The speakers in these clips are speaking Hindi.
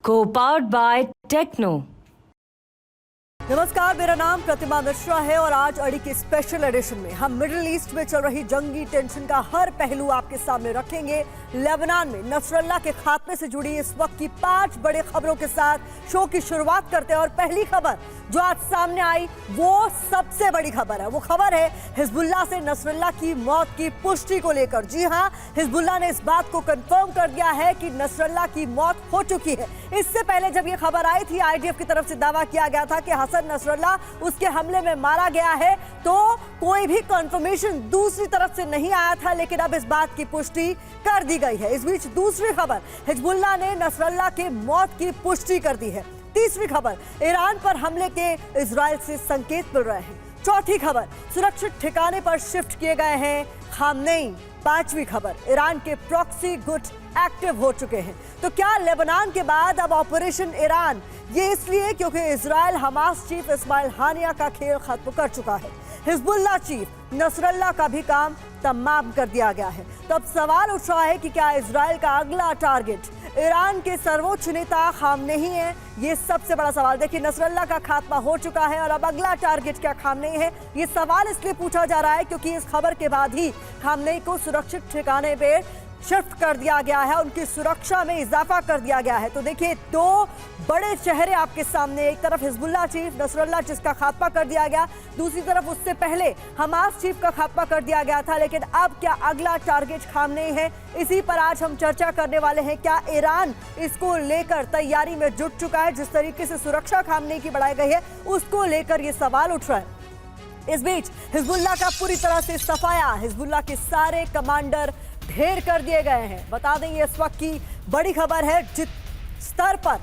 Co-powered by Techno। नमस्कार, मेरा नाम प्रतिमा मिश्रा है और आज अड़ी के स्पेशल एडिशन में हम मिडिल ईस्ट में चल रही जंगी टेंशन का हर पहलू आपके सामने रखेंगे। लेबनान में नसरल्लाह के खात्मे से जुड़ी इस वक्त की 5 बड़ी खबरों के साथ शो की शुरुआत करते हैं। और पहली खबर जो आज सामने आई वो सबसे बड़ी खबर है। वो खबर है हिजबुल्लाह से नसरल्लाह की मौत की पुष्टि को लेकर। जी हां, हिजबुल्लाह ने इस बात को कंफर्म कर दिया है कि नसरल्लाह की मौत हो चुकी है। इससे पहले जब ये खबर आई थी, आईडीएफ की तरफ से दावा किया गया था कि हसन नसरल्लाह उसके हमले में मारा गया है, तो कोई भी कंफर्मेशन दूसरी तरफ से नहीं आया था, लेकिन अब इस बात की पुष्टि कर दी गई है। इस बीच दूसरी खबर, हिजबुल्लाह ने नसरल्लाह के मौत की पुष्टि कर दी है। तीसरी खबर, ईरान पर हमले के इजराइल से संकेत मिल रहे हैं। चौथी खबर, सुरक्षित ठिकाने पर शिफ्ट किए गए हैं खामनेई। पांचवी खबर, ईरान के प्रॉक्सी गुट एक्टिव हो चुके हैं। तो क्या लेबनान के बाद अब ऑपरेशन ईरान, ये इसलिए क्योंकि इजराइल हमास चीफ इस्माइल हानिया का खेल खत्म कर चुका है। हिजबुल्लाह चीफ नसरल्लाह का भी काम तमाम कर दिया गया है। तो अब सवाल उठ रहा है कि क्या इजराइल का अगला टारगेट ईरान के सर्वोच्च नेता खामनेई है? ये सबसे बड़ा सवाल। देखिए, नसरल्लाह का खात्मा हो चुका है और अब अगला टारगेट क्या खामनेई है? ये सवाल इसलिए पूछा जा रहा है क्योंकि इस खबर के बाद ही खामनेई को सुरक्षित ठिकाने पे शिफ्ट कर दिया गया है, उनकी सुरक्षा में इजाफा कर दिया गया है। तो देखिए, 2 बड़े चेहरे आपके सामने। एक तरफ हिजबुल्लाह चीफ नसरल्लाह जिसका खात्मा कर दिया गया, दूसरी तरफ उससे पहले हमास चीफ का खात्मा कर दिया गया था। लेकिन अब क्या अगला टारगेट खामनेई है? इसी पर आज हम चर्चा करने वाले हैं। क्या ईरान इसको लेकर तैयारी में जुट चुका है? जिस तरीके से सुरक्षा खामनेई की बढ़ाई गई है, उसको लेकर ये सवाल उठ रहा है। इस बीच हिजबुल्लाह का पूरी तरह से सफाया, हिजबुल्लाह के सारे कमांडर ढेर कर दिए गए हैं। बता दें, ये इस वक्त की बड़ी खबर है। जिस स्तर पर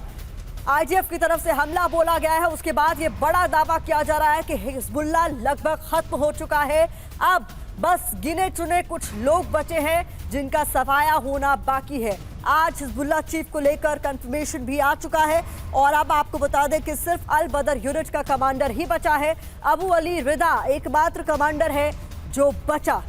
आईडीएफ की तरफ से हमला बोला गया है, उसके बाद ये बड़ा दावा किया जा रहा है कि हिजबुल्लाह लगभग खत्म हो चुका है। अब बस गिने चुने कुछ लोग बचे हैं जिनका सफाया होना बाकी है। आज हिजबुल्लाह चीफ को लेकर कंफर्मेशन भी आ चुका है और अब आपको बता दें कि सिर्फ अल बदर यूनिट का कमांडर ही बचा है। अबू अली रिदा एकमात्र कमांडर है जो बचा।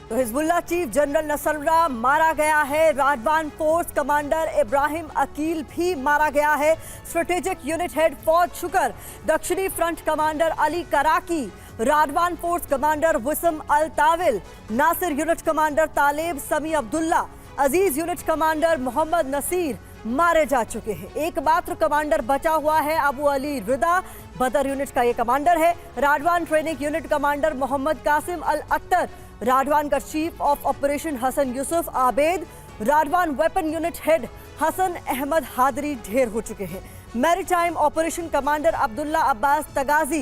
तो हिजबुल्लाह चीफ जनरल नसरल्लाह मारा गया है। Radwan force commander Ibrahim Akil भी मारा गया है। Strategic unit head Fuad Shukr, दक्षिणी front commander Ali Karaki, Radwan force commander Wissam al Tawil, Nasser unit commander Taleb Sami Abdullah, Aziz unit commander Mohammed Nasser मारे जा चुके हैं। एकमात्र कमांडर बचा हुआ है अबू अली रिदा, बदर यूनिट का ये कमांडर है। Radwan training unit commander Mohammed Qasim al Akhtar, Radwan का chief of operation Hassan Yusuf Abed, Radwan weapon unit head Hassan Ahmed Hadri ढेर हो चुके हैं। Maritime operation commander Abdullah Abbas Taghazi,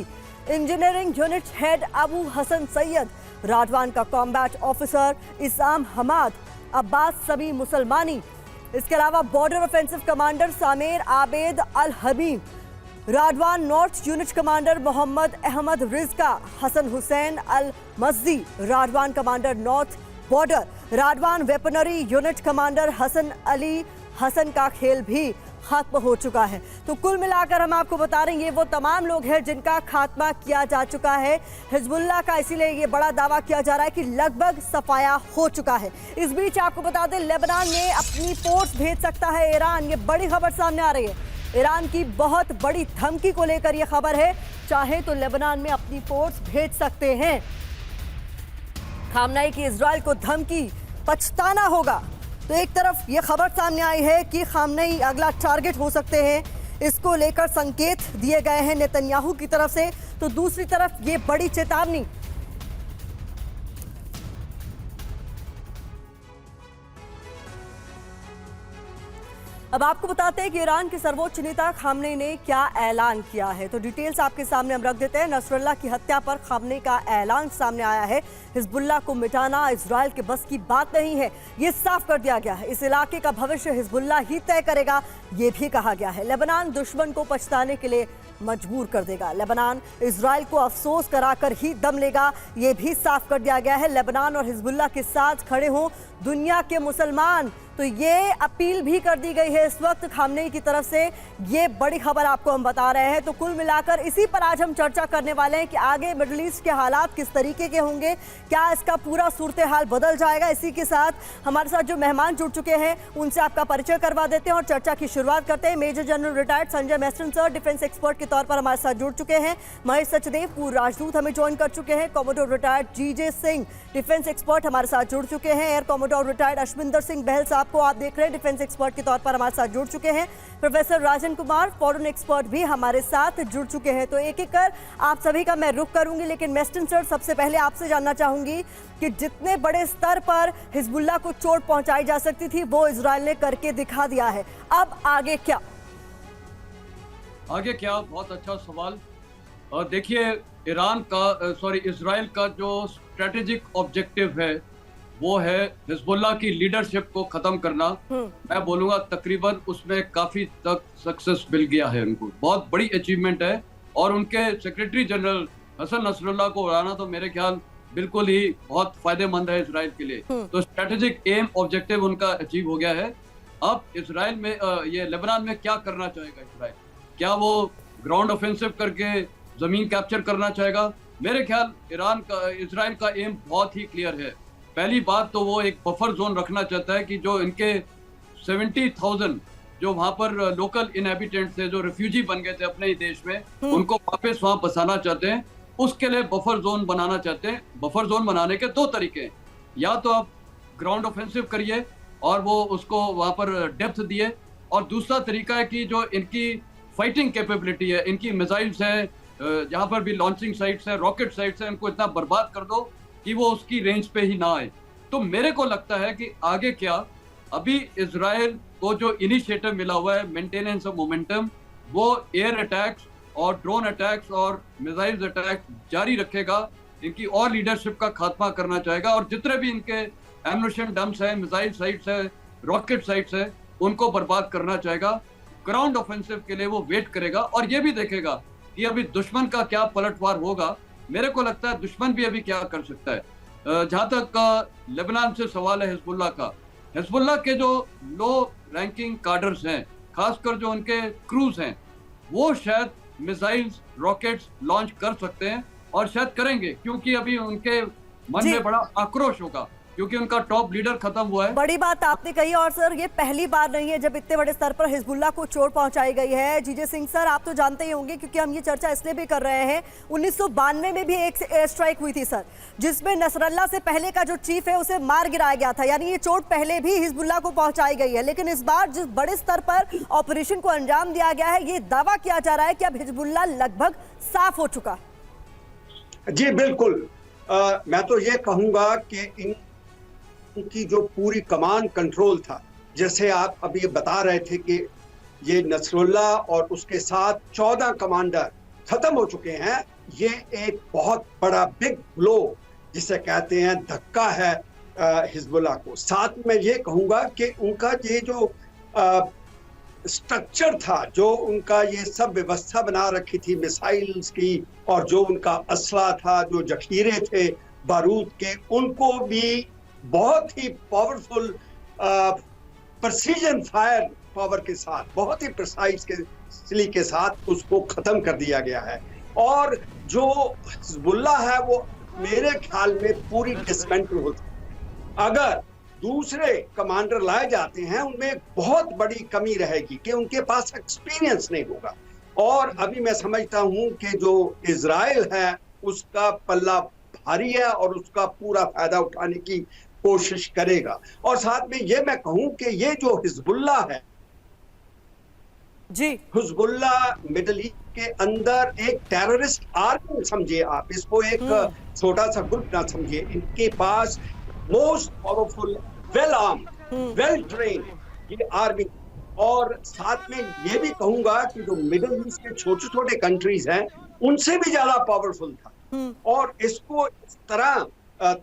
engineering unit head Abu Hassan Sayed, Radwan का combat officer Isam Hamad, Abbas Sami Musalmani, इसके अलावा border offensive commander Samer Abed al Habib, Radwan north unit commander Mohammed Ahmed Rizka, Hassan Hussain अल Masdi, Radwan commander north border, Radwan weaponry unit commander Hassan Ali Hassan का खेल भी खत्म हो चुका है। तो कुल मिलाकर हम आपको बता रहे हैं, ये वो तमाम लोग हैं जिनका खात्मा किया जा चुका है हिजबुल्लाह का। इसीलिए ये बड़ा दावा किया जा रहा है कि लगभग सफाया हो चुका है। इस बीच आपको बता दें, लेबनान में अपनी फोर्स भेज सकता है ईरान। ये बड़ी खबर सामने आ रही है। ईरान की बहुत बड़ी धमकी को लेकर यह खबर है। चाहे तो लेबनान में अपनी फोर्स भेज सकते हैं। खामनेई की इजराइल को धमकी, पछताना होगा। तो एक तरफ यह खबर सामने आई है कि खामनेई अगला टारगेट हो सकते हैं, इसको लेकर संकेत दिए गए हैं नेतन्याहू की तरफ से। तो दूसरी तरफ ये बड़ी चेतावनी। अब आपको बताते हैं कि ईरान के सर्वोच्च नेता खामनेई ने क्या ऐलान किया है। तो डिटेल्स आपके सामने हम रख देते हैं। नसरल्लाह की हत्या पर खामनेई का ऐलान सामने आया है। हिजबुल्लाह को मिटाना इजराइल के बस की बात नहीं है, ये साफ कर दिया गया है। इस इलाके का भविष्य हिजबुल्लाह ही तय करेगा, ये भी कहा गया है। लेबनान दुश्मन को पछताने के लिए मजबूर कर देगा। लेबनान इजराइल को अफसोस कराकर ही दम लेगा, ये भी साफ कर दिया गया है। लेबनान और हिजबुल्लाह के साथ खड़े हों दुनिया के मुसलमान, तो ये अपील भी कर दी गई है इस वक्त खामनेई की तरफ से। ये बड़ी खबर आपको हम बता रहे हैं। तो कुल मिलाकर इसी पर आज हम चर्चा करने वाले हैं कि आगे मिडिल ईस्ट के हालात किस तरीके के होंगे, क्या इसका पूरा सूरत हाल बदल जाएगा। इसी के साथ हमारे साथ जो मेहमान जुड़ चुके हैं उनसे आपका परिचय करवा देते हैं और चर्चा की शुरुआत करते हैं। मेजर जनरल रिटायर्ड संजय मेस्टन सर डिफेंस एक्सपर्ट के तौर पर हमारे साथ जुड़ चुके हैं। महेश सचदेव पूर्व राजदूत हमें ज्वाइन कर चुके हैं। कॉमोडोर रिटायर्ड जीजे सिंह डिफेंस एक्सपर्ट हमारे साथ जुड़ चुके हैं। Air commodore retired Ashwinder Singh Bahl साहब को आप देख रहे हैं, डिफेंस एक्सपर्ट के तौर पर हमारे साथ जुड़ चुके हैं। Professor Rajan Kumar foreign expert भी हमारे साथ जुड़ चुके हैं। तो एक एक कर आप सभी का मैं रुख करूंगी, लेकिन मेस्टन सर सबसे पहले आपसे जानना चाहूंगी कि जितने बड़े स्तर पर हिजबुल्लाह को चोट पहुंचाई जा सकती थी वो इजराइल ने करके दिखा दिया है, अब आगे क्या? आगे क्या, बहुत अच्छा सवाल। देखिए, इजराइल का जो स्ट्रेटेजिक ऑब्जेक्टिव है वो है हिजबुल्लाह की लीडरशिप को खत्म करना। मैं बोलूंगा तकरीबन उसमें काफी तक सक्सेस मिल गया है उनको, बहुत बड़ी अचीवमेंट है। और उनके सेक्रेटरी जनरल हसन नसरुल्लाह को उड़ाना तो मेरे ख्याल बिल्कुल ही बहुत फायदेमंद है इजराइल के लिए। तो स्ट्रेटेजिक एम ऑब्जेक्टिव उनका अचीव हो गया है। अब इजराइल में ये लेबनान में क्या करना चाहेगा इजराइल? क्या वो ग्राउंड ऑफेंसिव करके जमीन कैप्चर करना चाहेगा? मेरे ख्याल इजराइल का एम बहुत ही क्लियर है। पहली बात तो वो एक बफर जोन रखना चाहता है कि जो इनके 70,000 जो वहां पर लोकल इनहैबिटेंट्स थे, जो रिफ्यूजी बन गए थे अपने ही देश में, उनको वापस वहां बसाना चाहते हैं। उसके लिए बफर जोन बनाना चाहते हैं। बफर जोन बनाने के दो तरीके हैं, या तो आप ग्राउंड ऑफेंसिव करिए और वो उसको वहां पर डेप्थ दिए, और दूसरा तरीका है कि जो इनकी फाइटिंग कैपेबिलिटी है, इनकी मिसाइल्स है, जहां पर भी लॉन्चिंग साइट्स है, रॉकेट साइट्स है, इनको इतना बर्बाद कर दो कि वो उसकी रेंज पे ही ना आए। तो मेरे को लगता है कि आगे क्या, अभी इजराइल को जो इनिशिएटिव मिला हुआ है मेंटेनेंस ऑफ मोमेंटम, वो एयर अटैक्स और ड्रोन अटैक्स और मिसाइल्स अटैक जारी रखेगा। इनकी और लीडरशिप का खात्मा करना चाहेगा, और जितने भी इनके एम्यूनिशन डंप्स है, मिसाइल साइट्स है, रॉकेट साइट्स है, उनको बर्बाद करना चाहेगा। ग्राउंड ऑफेंसिव के लिए वो वेट करेगा और ये भी देखेगा कि अभी दुश्मन का क्या पलटवार होगा। मेरे को लगता है दुश्मन भी अभी क्या कर सकता है। जहां तक लेबनान से सवाल है हिजबुल्लाह का, हिजबुल्लाह के जो लो रैंकिंग कार्डर्स हैं, खासकर जो उनके क्रूज हैं, वो शायद मिसाइल्स रॉकेट्स लॉन्च कर सकते हैं, और शायद करेंगे, क्योंकि अभी उनके मन में बड़ा आक्रोश होगा क्योंकि उनका टॉप लीडर खत्म हुआ है। बड़ी बात आपने कही, और सर ये पहली बार नहीं है जब इतने बड़े स्तर पर हिजबुल्लाह को चोट पहुंचाई गई है। जीजे सिंह सर, आप तो जानते ही होंगे क्योंकि हम ये चर्चा इसलिए भी कर रहे हैं, 1992 में भी एक एयर स्ट्राइक हुई थी सर, जिसमें नसरल्लाह से पहले का जो चीफ है उसे मार गिराया गया था। यानी ये चोट पहले भी हिजबुल्लाह को पहुंचाई गई है, लेकिन इस बार जिस बड़े स्तर पर ऑपरेशन को अंजाम दिया गया है, ये दावा किया जा रहा है कि अब हिजबुल्लाह लगभग साफ हो चुका। जी बिल्कुल, मैं तो ये कहूंगा कि उनकी जो पूरी कमांड कंट्रोल था, जैसे आप अभी बता रहे थे कि ये नसरुल्लाह और उसके साथ 14 कमांडर खत्म हो चुके हैं, ये एक बहुत बड़ा बिग ब्लो जिसे कहते हैं धक्का है हिजबुल्लाह को। साथ में ये कहूंगा कि उनका ये जो स्ट्रक्चर था, जो उनका ये सब व्यवस्था बना रखी थी मिसाइल्स की, और जो उनका असला था, जो जखीरे थे बारूद के, उनको भी बहुत ही पावरफुल प्रिसीजन फायर पावर के साथ, बहुत ही प्रिसाइज के साथ उसको खत्म कर दिया गया है। और जो हिजबुल्लाह है वो मेरे ख्याल में पूरी डिसमेंटल होती। अगर दूसरे कमांडर लाए जाते हैं, उनमें बहुत बड़ी कमी रहेगी कि उनके पास एक्सपीरियंस नहीं होगा। और अभी मैं समझता हूं कि जो इजराइल है उसका पल्ला भारी है और उसका पूरा फायदा उठाने की कोशिश करेगा। और साथ में ये मैं कहूं कि ये जो हिजबुल्लाह है जी, हिजबुल्लाह मिडिल ईस्ट के अंदर एक टेररिस्ट आर्मी समझिए आप इसको, एक छोटा सा ग्रुप ना समझिए। इनके पास most powerful, well armed, well trained ये आर्मी। और साथ में ये भी कहूंगा कि जो मिडिल ईस्ट के छोटे छोटे कंट्रीज हैं उनसे भी ज्यादा पावरफुल था। और इसको इस तरह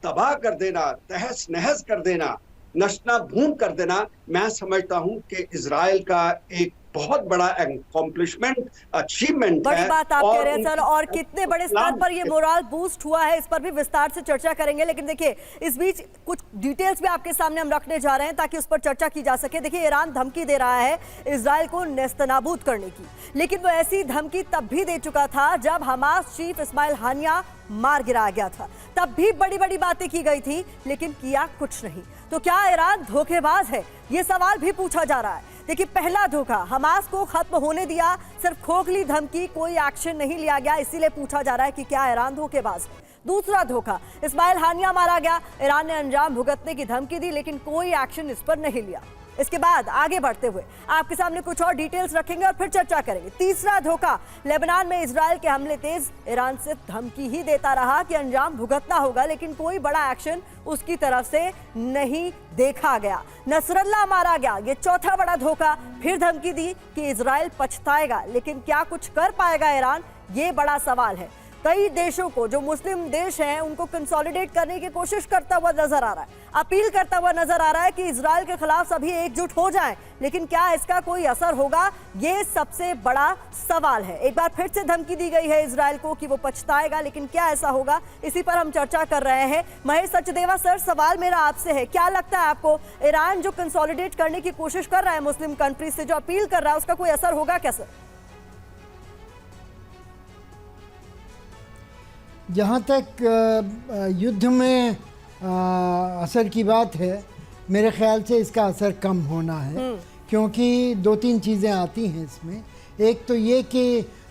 तबाह कर देना, तहस नहस कर देना, नशना भून कर देना, मैं समझता हूं कि इजराइल का एक बहुत बड़ा अकॉम्प्लिशमेंट अचीवमेंट बड़ी है। बात आप कह रहे हैं उनकी सर, और कितने बड़े स्तर पर ये मोरल बूस्ट हुआ है, इस पर भी विस्तार से चर्चा करेंगे। लेकिन देखिए, इस बीच कुछ डिटेल्स भी आपके सामने हम रखने जा रहे हैं ताकि उस पर चर्चा की जा सके। देखिए, ईरान धमकी दे रहा है इजराइल को नेस्तनाबूद करने की, लेकिन वो ऐसी धमकी तब भी दे चुका था जब हमास चीफ इस्माइल हानिया मार गिराया गया था। तब भी बड़ी बड़ी बातें की गई थी, लेकिन किया कुछ नहीं। तो क्या ईरान धोखेबाज है, ये सवाल भी पूछा जा रहा है। देखिए, पहला धोखा, हमास को खत्म होने दिया, सिर्फ खोखली धमकी, कोई एक्शन नहीं लिया गया, इसीलिए पूछा जा रहा है कि क्या ईरान धोखेबाज है। दूसरा धोखा, इस्माइल हानिया मारा गया, ईरान ने अंजाम भुगतने की धमकी दी, लेकिन कोई एक्शन इस पर नहीं लिया। इसके बाद आगे बढ़ते हुए आपके सामने कुछ और डिटेल्स रखेंगे और फिर चर्चा करेंगे। तीसरा धोखा, लेबनान में इजराइल के हमले तेज, ईरान से धमकी ही देता रहा कि अंजाम भुगतना होगा, लेकिन कोई बड़ा एक्शन उसकी तरफ से नहीं देखा गया। नसरल्ला मारा गया, ये चौथा बड़ा धोखा। फिर धमकी दी कि इजराइल पछताएगा, लेकिन क्या कुछ कर पाएगा ईरान, ये बड़ा सवाल है। कई देशों को, जो मुस्लिम देश हैं, उनको कंसोलिडेट करने की कोशिश करता हुआ नजर आ रहा है, अपील करता हुआ नजर आ रहा है कि इजराइल के खिलाफ सभी एकजुट हो जाएं, लेकिन क्या इसका कोई असर होगा, ये सबसे बड़ा सवाल है। एक बार फिर से धमकी दी गई है इजराइल को कि वो पछताएगा, लेकिन क्या ऐसा होगा, इसी पर हम चर्चा कर रहे हैं। महेश सचदेवा सर, सवाल मेरा आपसे है, क्या लगता है आपको, ईरान जो कंसोलिडेट करने की कोशिश कर रहा है मुस्लिम कंट्रीज से, जो अपील कर रहा है, उसका कोई असर होगा क्या सर? जहाँ तक युद्ध में असर की बात है, मेरे ख्याल से इसका असर कम होना है, क्योंकि दो तीन चीज़ें आती हैं इसमें। एक तो ये कि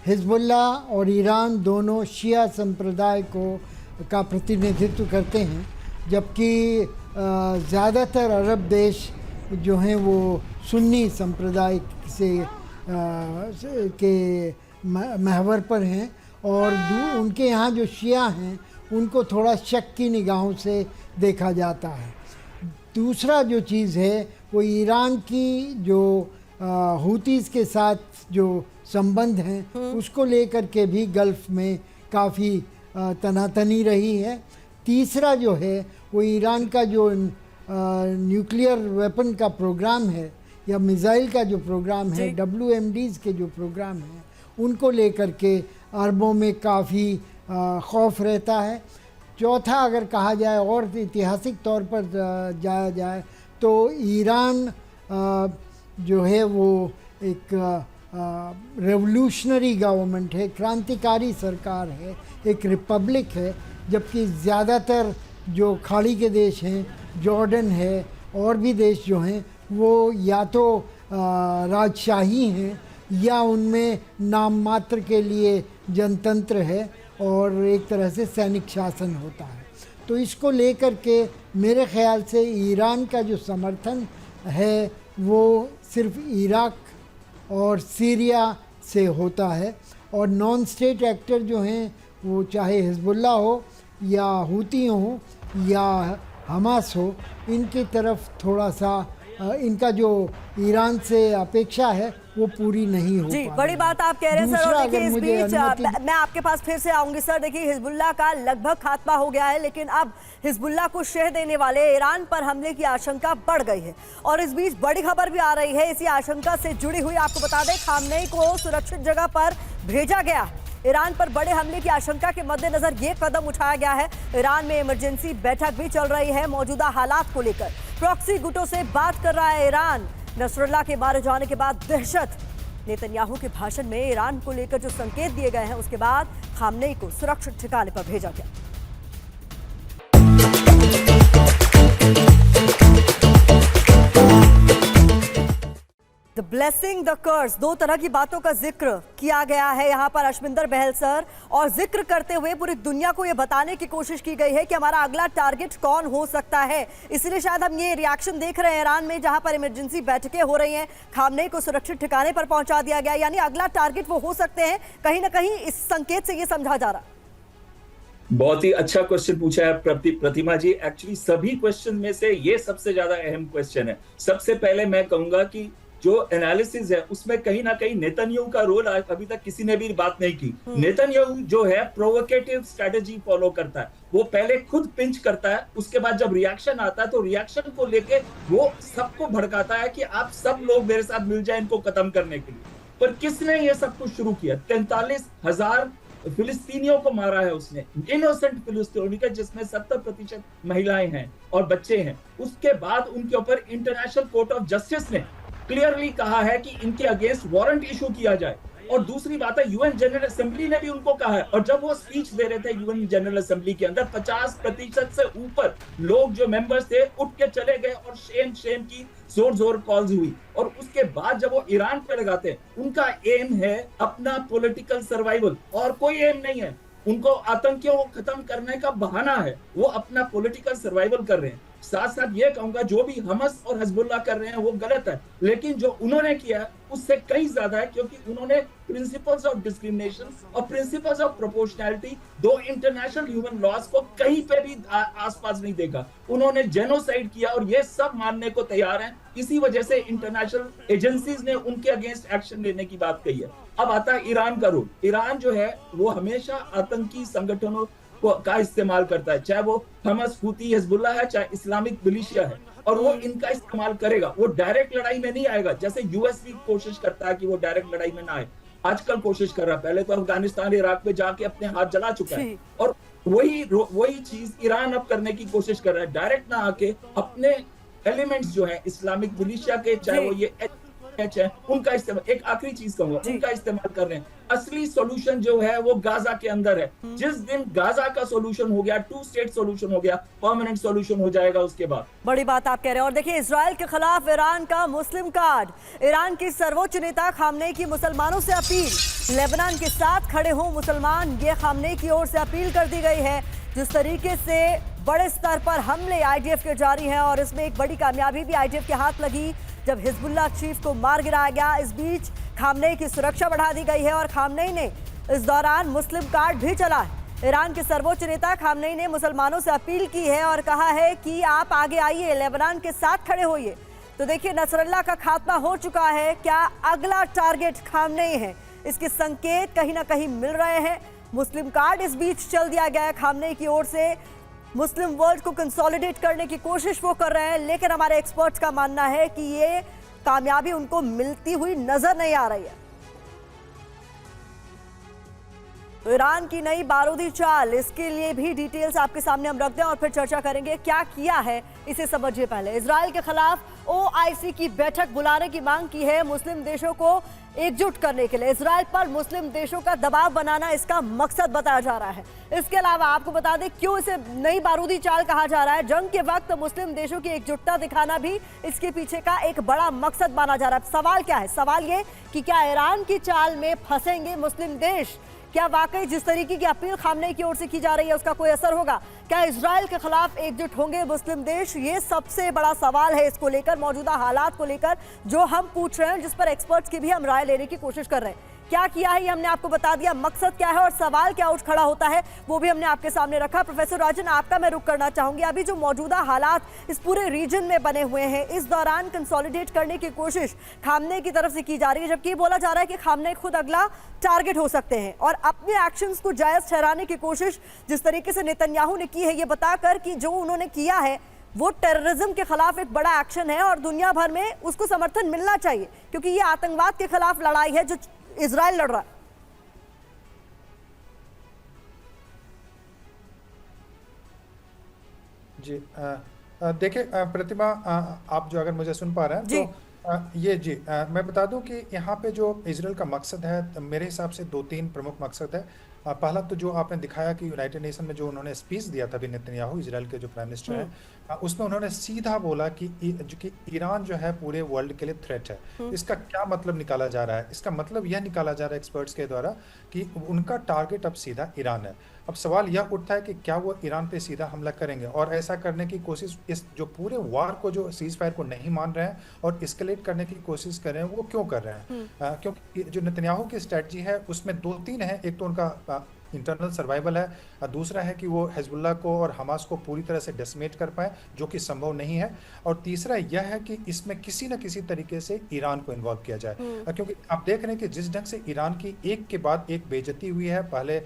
हिजबुल्ला और ईरान दोनों शिया संप्रदाय का प्रतिनिधित्व करते हैं, जबकि ज़्यादातर अरब देश जो हैं वो सुन्नी संप्रदाय के महवर पर हैं, और उनके यहाँ जो शिया हैं उनको थोड़ा शक की निगाहों से देखा जाता है। दूसरा जो चीज़ है वो ईरान की जो हूतीज़ के साथ जो संबंध हैं उसको लेकर के भी गल्फ़ में काफ़ी तनातनी रही है। तीसरा जो है वो ईरान का जो न्यूक्लियर वेपन का प्रोग्राम है या मिसाइल का जो प्रोग्राम है, WMDs के जो प्रोग्राम हैं, उनको लेकर के अरबों में काफ़ी खौफ रहता है। चौथा, अगर कहा जाए और ऐतिहासिक तौर पर जाया जाए, तो ईरान जो है वो एक रेवोल्यूशनरी गवर्नमेंट है, क्रांतिकारी सरकार है, एक रिपब्लिक है, जबकि ज़्यादातर जो खाड़ी के देश हैं, जॉर्डन है और भी देश जो हैं, वो या तो राजशाही हैं या उनमें नाम मात्र के लिए जनतंत्र है और एक तरह से सैनिक शासन होता है। तो इसको लेकर के मेरे ख्याल से ईरान का जो समर्थन है वो सिर्फ इराक और सीरिया से होता है, और नॉन स्टेट एक्टर जो हैं वो चाहे हिजबुल्लाह हो या हूती हो या हमास हो, इनकी तरफ थोड़ा सा इनका जो ईरान से अपेक्षा है वो पूरी नहीं हो जी, बड़ी बात आप कह रहे हैं सर। और देखिए, इस बीच मैं आपके पास फिर से आऊंगी सर। देखिए, हिजबुल्लाह का लगभग खात्मा हो गया है, लेकिन अब हिजबुल्लाह को शह देने वाले ईरान पर हमले की आशंका बढ़ गई है। और इस बीच बड़ी खबर भी आ रही है इसी आशंका से जुड़ी हुई। आपको बता दें, खामनेई को सुरक्षित जगह पर भेजा गया। ईरान पर बड़े हमले की आशंका के मद्देनजर ये कदम उठाया गया है। ईरान में इमरजेंसी बैठक भी चल रही है मौजूदा हालात को लेकर। प्रॉक्सी गुटों से बात कर रहा है ईरान। नसरुल्लाह के मारे जाने के बाद दहशत, नेतन्याहू के भाषण में ईरान को लेकर जो संकेत दिए गए हैं, उसके बाद खामनेई को सुरक्षित ठिकाने पर भेजा गया। द ब्लेसिंग द कर्स, दो तरह की बातों का जिक्र किया गया है यहाँ पर अशमिंदर बहल सर, और जिक्र करते हुए पूरी दुनिया को ये बताने की कोशिश की गई है कि हमारा अगला टारगेट कौन हो सकता है। इसलिए शायद हम ये रिएक्शन देख रहे हैं ईरान में, जहाँ पर इमरजेंसी बैठकें हो रही हैं, खामनेई को सुरक्षित ठिकाने पर पहुंचा दिया गया, यानी अगला टारगेट वो हो सकते हैं। कहीं ना कहीं इस संकेत से ये समझा जा रहा। बहुत ही अच्छा क्वेश्चन पूछा है प्रतिमा जी। एक्चुअली सभी क्वेश्चन में से ये सबसे ज्यादा अहम क्वेश्चन है। सबसे पहले मैं कहूंगा कि जो एनालिसिस है उसमें कहीं ना कहीं नेतन्याहू का रोल अभी तक किसी ने भी बात नहीं की। नेतन्याहू जो है प्रोवोकेटिव स्ट्रेटेजी फॉलो करता है, वो पहले खुद पिंच करता है, उसके बाद जब रिएक्शन आता है तो रिएक्शन को लेके वो सबको भड़काता है कि आप सब लोग मेरे साथ मिल जाए इनको खत्म करने के लिए। पर किसने ये सब कुछ शुरू किया? 43,000 फिलिस्तीनियों को मारा है उसने, इनोसेंट फिलिस्तीनियों, जिसमें 70% महिलाएं हैं और बच्चे हैं। उसके बाद उनके ऊपर इंटरनेशनल कोर्ट ऑफ जस्टिस ने क्लियरली कहा है कि इनके अगेंस्ट वारंट इशू किया जाए। और दूसरी बात है, यूएन जनरल असेंबली ने भी उनको कहा है, और जब वो स्पीच दे रहे थे यूएन जनरल असेंबली के अंदर 50% से ऊपर लोग जो मेंबर्स थे उठ के चले गए और शेम शेम की जोर कॉल्स हुई। और उसके बाद जब वो ईरान पे लगाते हैं, उनका एम है अपना पॉलिटिकल सर्वाइवल और कोई एम नहीं है। उनको आतंकियों को खत्म करने का बहाना है, वो अपना पॉलिटिकल सर्वाइवल कर रहे हैं। साथ साथ ये कहूंगा जो भी हमस और हिजबुल्लाह कर रहे हैं वो गलत है, लेकिन जो उन्होंने किया उससे कहीं ज्यादा है, क्योंकि उन्होंने प्रिंसिपल्स ऑफ डिस्क्रिमिनेशन और प्रिंसिपल्स ऑफ प्रोपोर्शनैलिटी, दो इंटरनेशनल ह्यूमन लॉज को कहीं पे भी आसपास नहीं देखा। उन्होंने जेनोसाइड किया और ये सब मानने को तैयार हैं। इसी वजह से इंटरनेशनल एजेंसीज ने उनके अगेंस्ट एक्शन लेने की बात कही है। अब आता है ईरान का रोल। ईरान जो है वो हमेशा आतंकी संगठनों का इस्तेमाल करता है, चाहे वो हमस, हूती, हिजबुल्लाह है, चाहे इस्लामिक मिलिशिया है, और वो इनका इस्तेमाल करेगा। वो डायरेक्ट लड़ाई में नहीं आएगा, जैसे यूएस भी कोशिश करता है कि वो डायरेक्ट लड़ाई में ना आए, आजकल कोशिश कर रहा है। पहले तो अफगानिस्तान, इराक में जाके अपने हाथ जला चुका है, और वही चीज ईरान अब करने की कोशिश कर रहा है। डायरेक्ट ना आके अपने एलिमेंट्स जो है इस्लामिक मिलिशिया के, चाहे वो ये है, उनका इस्तेमाल, एक आखिरी चीज कहूंगा, उनका इस्तेमाल कर रहे हैं। असली सॉल्यूशन जो है वो गाजा के अंदर है। जिस दिन गाजा का सॉल्यूशन हो गया, 2 स्टेट सॉल्यूशन हो गया, परमानेंट सॉल्यूशन हो जाएगा उसके बाद। बड़ी बात आप कह रहे हैं। और देखिए, इजराइल के खिलाफ ईरान का मुस्लिम कार्ड। ईरान की सर्वोच्च नेता खामनेई की मुसलमानों से अपील, लेबनान के साथ खड़े हों मुसलमान, ये खामनेई की ओर से अपील कर दी गई है। जिस तरीके से बड़े स्तर पर हमले आईडीएफ के जारी हैं, और इसमें एक बड़ी कामयाबी भी आईडीएफ के हाथ लगी जब हिजबुल्लाह चीफ को मार गिराया गया। इस बीच खामनेई की सुरक्षा बढ़ा दी गई है, और खामनेई ने इस दौरान मुस्लिम कार्ड भी चला है। ईरान के सर्वोच्च नेता खामनेई ने मुसलमानों से अपील की है और कहा है कि आप आगे आइए, लेबनान के साथ खड़े होइए। तो देखिए, नसरल्लाह का खात्मा हो चुका है, क्या अगला टारगेट खामनेई है? इसके संकेत कहीं ना कहीं मिल रहे हैं। मुस्लिम कार्ड इस बीच चल दिया गया है खामनेई की ओर से। मुस्लिम वर्ल्ड को कंसोलिडेट करने की कोशिश वो कर रहे हैं, लेकिन हमारे एक्सपर्ट्स का मानना है कि ये कामयाबी उनको मिलती हुई नजर नहीं आ रही है। तो ईरान की नई बारूदी चाल, इसके लिए भी डिटेल्स आपके सामने हम रख दें और फिर चर्चा करेंगे। क्या किया है इसे समझिए पहले। इजराइल के खिलाफ ओआईसी की बैठक बुलाने की मांग की है मुस्लिम देशों को एकजुट करने के लिए। इजराइल पर मुस्लिम देशों का दबाव बनाना इसका मकसद बताया जा रहा है। इसके अलावा आपको बता दें क्यों इसे नई बारूदी चाल कहा जा रहा है। जंग के वक्त मुस्लिम देशों की एकजुटता दिखाना भी इसके पीछे का एक बड़ा मकसद माना जा रहा है। सवाल क्या है? सवाल ये कि क्या ईरान की चाल में फंसेंगे मुस्लिम देश? क्या वाकई जिस तरीके की अपील खामनेई की ओर से की जा रही है उसका कोई असर होगा? क्या इजराइल के खिलाफ एकजुट होंगे मुस्लिम देश? ये सबसे बड़ा सवाल है। इसको लेकर, मौजूदा हालात को लेकर जो हम पूछ रहे हैं, जिस पर एक्सपर्ट्स की भी हम राय लेने की कोशिश कर रहे हैं। क्या किया है ये हमने आपको बता दिया, मकसद क्या है और सवाल क्या उठ खड़ा होता है वो भी हमने आपके सामने रखा। प्रोफेसर राजन, आपका मैं रुख करना चाहूंगी। अभी जो मौजूदा हालात इस पूरे रीजन में बने हुए हैं, इस दौरान कंसोलिडेट करने की कोशिश खामनेई की तरफ से की जा रही है, जबकि बोला जा रहा है कि खामनेई खुद अगला टारगेट हो सकते हैं, और अपने एक्शंस को जायज ठहराने की कोशिश जिस तरीके से नेतन्याहू ने की है, ये बताकर कि जो उन्होंने किया है वो टेररिज्म के खिलाफ एक बड़ा एक्शन है और दुनिया भर में उसको समर्थन मिलना चाहिए, क्योंकि ये आतंकवाद के खिलाफ लड़ाई है जो इजराइल लड़ रहा है। जी देखिए प्रतिमा, आप जो अगर मुझे सुन पा रहे हैं तो ये जी मैं बता दूं कि यहाँ पे जो इजराइल का मकसद है, मेरे हिसाब से 2-3 प्रमुख मकसद है। पहला तो जो आपने दिखाया कि यूनाइटेड नेशन में जो उन्होंने स्पीच दिया था नेतन्याहू, इजराइल के जो प्राइम मिनिस्टर हैं, उसमें उन्होंने सीधा बोला कि ईरान जो है पूरे वर्ल्ड के लिए थ्रेट है। इसका क्या मतलब निकाला जा रहा है? इसका मतलब यह निकाला जा रहा है एक्सपर्ट्स के द्वारा कि उनका टारगेट अब सीधा ईरान है। अब सवाल यह उठता है कि क्या वो ईरान पे सीधा हमला करेंगे, और ऐसा करने की कोशिश, इस जो पूरे वार को, जो सीज फायर को नहीं मान रहे हैं और एस्केलेट करने की कोशिश कर रहे हैं, वो क्यों कर रहे हैं? क्योंकि जो नेतन्याहू की स्ट्रेटजी है उसमें 2-3 है। एक तो उनका इंटरनल सर्वाइवल है, दूसरा है कि वो हिजबुल्लाह को और हमास को पूरी तरह से डेसिमेट कर पाए, जो कि संभव नहीं है, और तीसरा यह है कि इसमें किसी न किसी तरीके से ईरान को इन्वॉल्व किया जाए, क्योंकि आप देख रहे हैं कि जिस ढंग से ईरान की एक के बाद एक बेइज्जती हुई है। पहले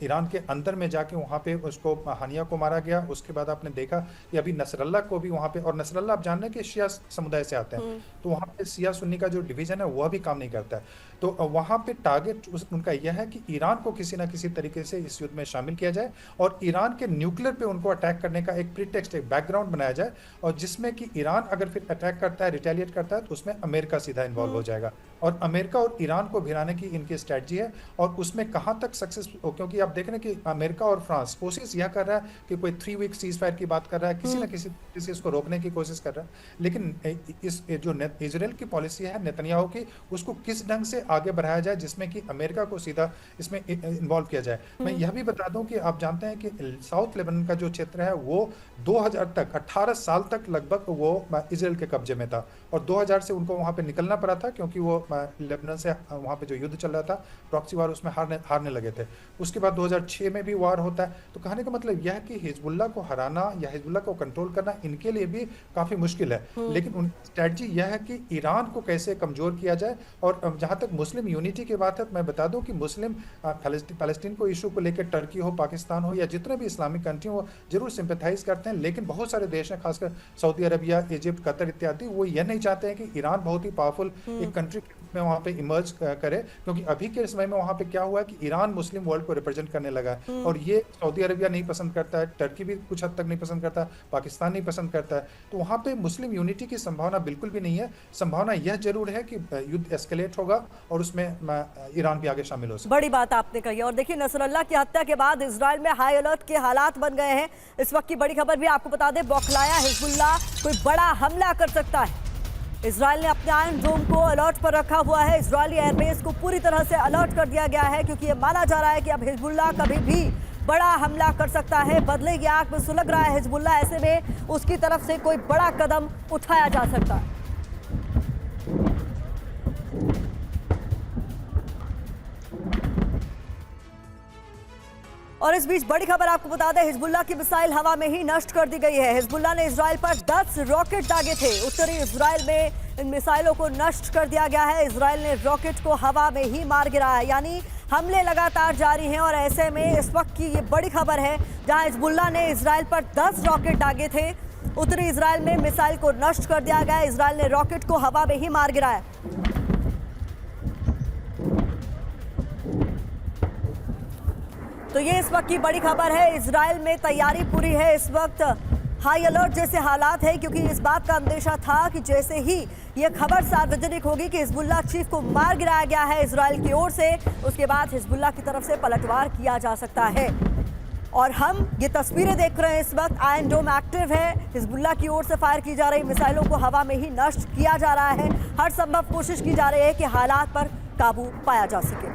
ईरान के अंदर में जाके वहाँ पे उसको हानिया को मारा गया, उसके बाद आपने देखा कि अभी नसरल्ला को भी वहाँ पे, और नसरल्ला आप जान रहे हैं कि शिया समुदाय से आते हैं, तो वहाँ पे शिया सुन्नी का जो डिवीजन है वह भी काम नहीं करता है। तो वहाँ पे टारगेट उनका यह है कि ईरान को किसी न किसी तरीके से इस युद्ध में शामिल किया जाए और ईरान के न्यूक्लियर पे उनको अटैक करने का एक प्रीटेक्स्ट, एक बैकग्राउंड बनाया जाए, और जिसमें कि ईरान अगर फिर अटैक करता है, रिटेलिएट करता है, तो उसमें अमेरिका सीधा इन्वॉल्व हो जाएगा। और अमेरिका और ईरान को भिड़ाने की इनकी स्ट्रैटेजी है, और उसमें कहाँ तक सक्सेस, क्योंकि आप देख रहे हैं कि अमेरिका और फ्रांस कोशिश यह कर रहा है कि कोई 3 वीक सीज फायर की बात कर रहा है, किसी न किसी तरीके से इसको रोकने की कोशिश कर रहा है, लेकिन इस जो इजराइल की पॉलिसी है नेतन्याहू की, उसको किस ढंग से आगे बढ़ाया जाए जिसमें कि अमेरिका को सीधा इसमें इन्वॉल्व किया जाए। मैं यह भी बता दूं कि आप जानते हैं कि साउथ लेबनान का जो क्षेत्र है वो 2000 तक, 18 साल तक लगभग वो इजराइल के कब्जे में था, और 2000 से उनको वहां पे निकलना पड़ा था, क्योंकि वो लेबनान से वहां पे जो युद्ध चल रहा था, प्रॉक्सी वार, उसमें हारने लगे थे। उसके बाद 2006 में भी वार होता है। तो कहने का मतलब यह है कि हिजबुल्लाह को हराना या हिजबुल्लाह को कंट्रोल करना इनके लिए भी काफी मुश्किल है, लेकिन उनकी स्ट्रैटेजी यह है कि ईरान को कैसे कमजोर किया जाए। और जहां तक मुस्लिम यूनिटी की बात है, तो मैं बता दूं कि मुस्लिम पैलेस्टीन को इशू को लेकर टर्की हो, पाकिस्तान हो, या जितने भी इस्लामिक कंट्री हो, जरूर सिंपैथाइज करते हैं, लेकिन बहुत सारे देश हैं, खासकर सऊदी अरबिया, इजिप्ट, कतर इत्यादि, वो यह नहीं चाहते हैं कि ईरान बहुत ही पावरफुल एक कंट्री में वहाँ पे इमर्ज करे, क्योंकि अभी के समय में वहाँ पे क्या हुआ है कि ईरान मुस्लिम वर्ल्ड को रिप्रेजेंट करने लगा है, और ये सऊदी अरबिया नहीं पसंद करता है, टर्की भी कुछ हद तक नहीं पसंद करता, पाकिस्तान नहीं पसंद करता है। तो वहाँ पे मुस्लिम यूनिटी की संभावना बिल्कुल भी नहीं है। संभावना यह जरूर है कि युद्ध एस्केलेट होगा और उसमें ईरान भी आगे शामिल हो सकता है। बड़ी बात आपने कही। और देखिए, नसरल्ला की हत्या के बाद इजराइल में हाई अलर्ट के हालात बन गए हैं। इस वक्त की बड़ी खबर भी आपको बता दें, बौखलाया हिजबुल्लाह कोई बड़ा हमला कर सकता है। इजराइल ने अपने आयरन डोम को अलर्ट पर रखा हुआ है। इजरायली एयरबेस को पूरी तरह से अलर्ट कर दिया गया है, क्योंकि यह माना जा रहा है कि अब हिजबुल्लाह कभी भी बड़ा हमला कर सकता है। बदले की आंख में सुलग रहा है हिजबुल्लाह, ऐसे में उसकी तरफ से कोई बड़ा कदम उठाया जा सकता है। और इस बीच बड़ी खबर आपको बता दें, हिजबुल्लाह की मिसाइल हवा में ही नष्ट कर दी गई है। हिजबुल्लाह ने इजराइल पर 10 रॉकेट दागे थे। उत्तरी इजराइल में इन मिसाइलों को नष्ट कर दिया गया है। इजराइल ने रॉकेट को हवा में ही मार गिराया, यानी हमले लगातार जारी हैं। और ऐसे में इस वक्त की ये बड़ी खबर है, जहां हिजबुल्लाह ने इजराइल पर 10 रॉकेट दागे थे। उत्तरी इजराइल में मिसाइल को नष्ट कर दिया गया। इजराइल ने रॉकेट को हवा में ही मार गिराया। तो ये इस वक्त की बड़ी खबर है। इजराइल में तैयारी पूरी है। इस वक्त हाई अलर्ट जैसे हालात है, क्योंकि इस बात का अंदेशा था कि जैसे ही ये खबर सार्वजनिक होगी कि हिजबुल्लाह चीफ को मार गिराया गया है इजराइल की ओर से, उसके बाद हिजबुल्लाह की तरफ से पलटवार किया जा सकता है। और हम ये तस्वीरें देख रहे हैं, इस वक्त आयरन डोम एक्टिव है। हिजबुल्लाह की ओर से फायर की जा रही मिसाइलों को हवा में ही नष्ट किया जा रहा है। हर संभव कोशिश की जा रही है कि हालात पर काबू पाया जा सके।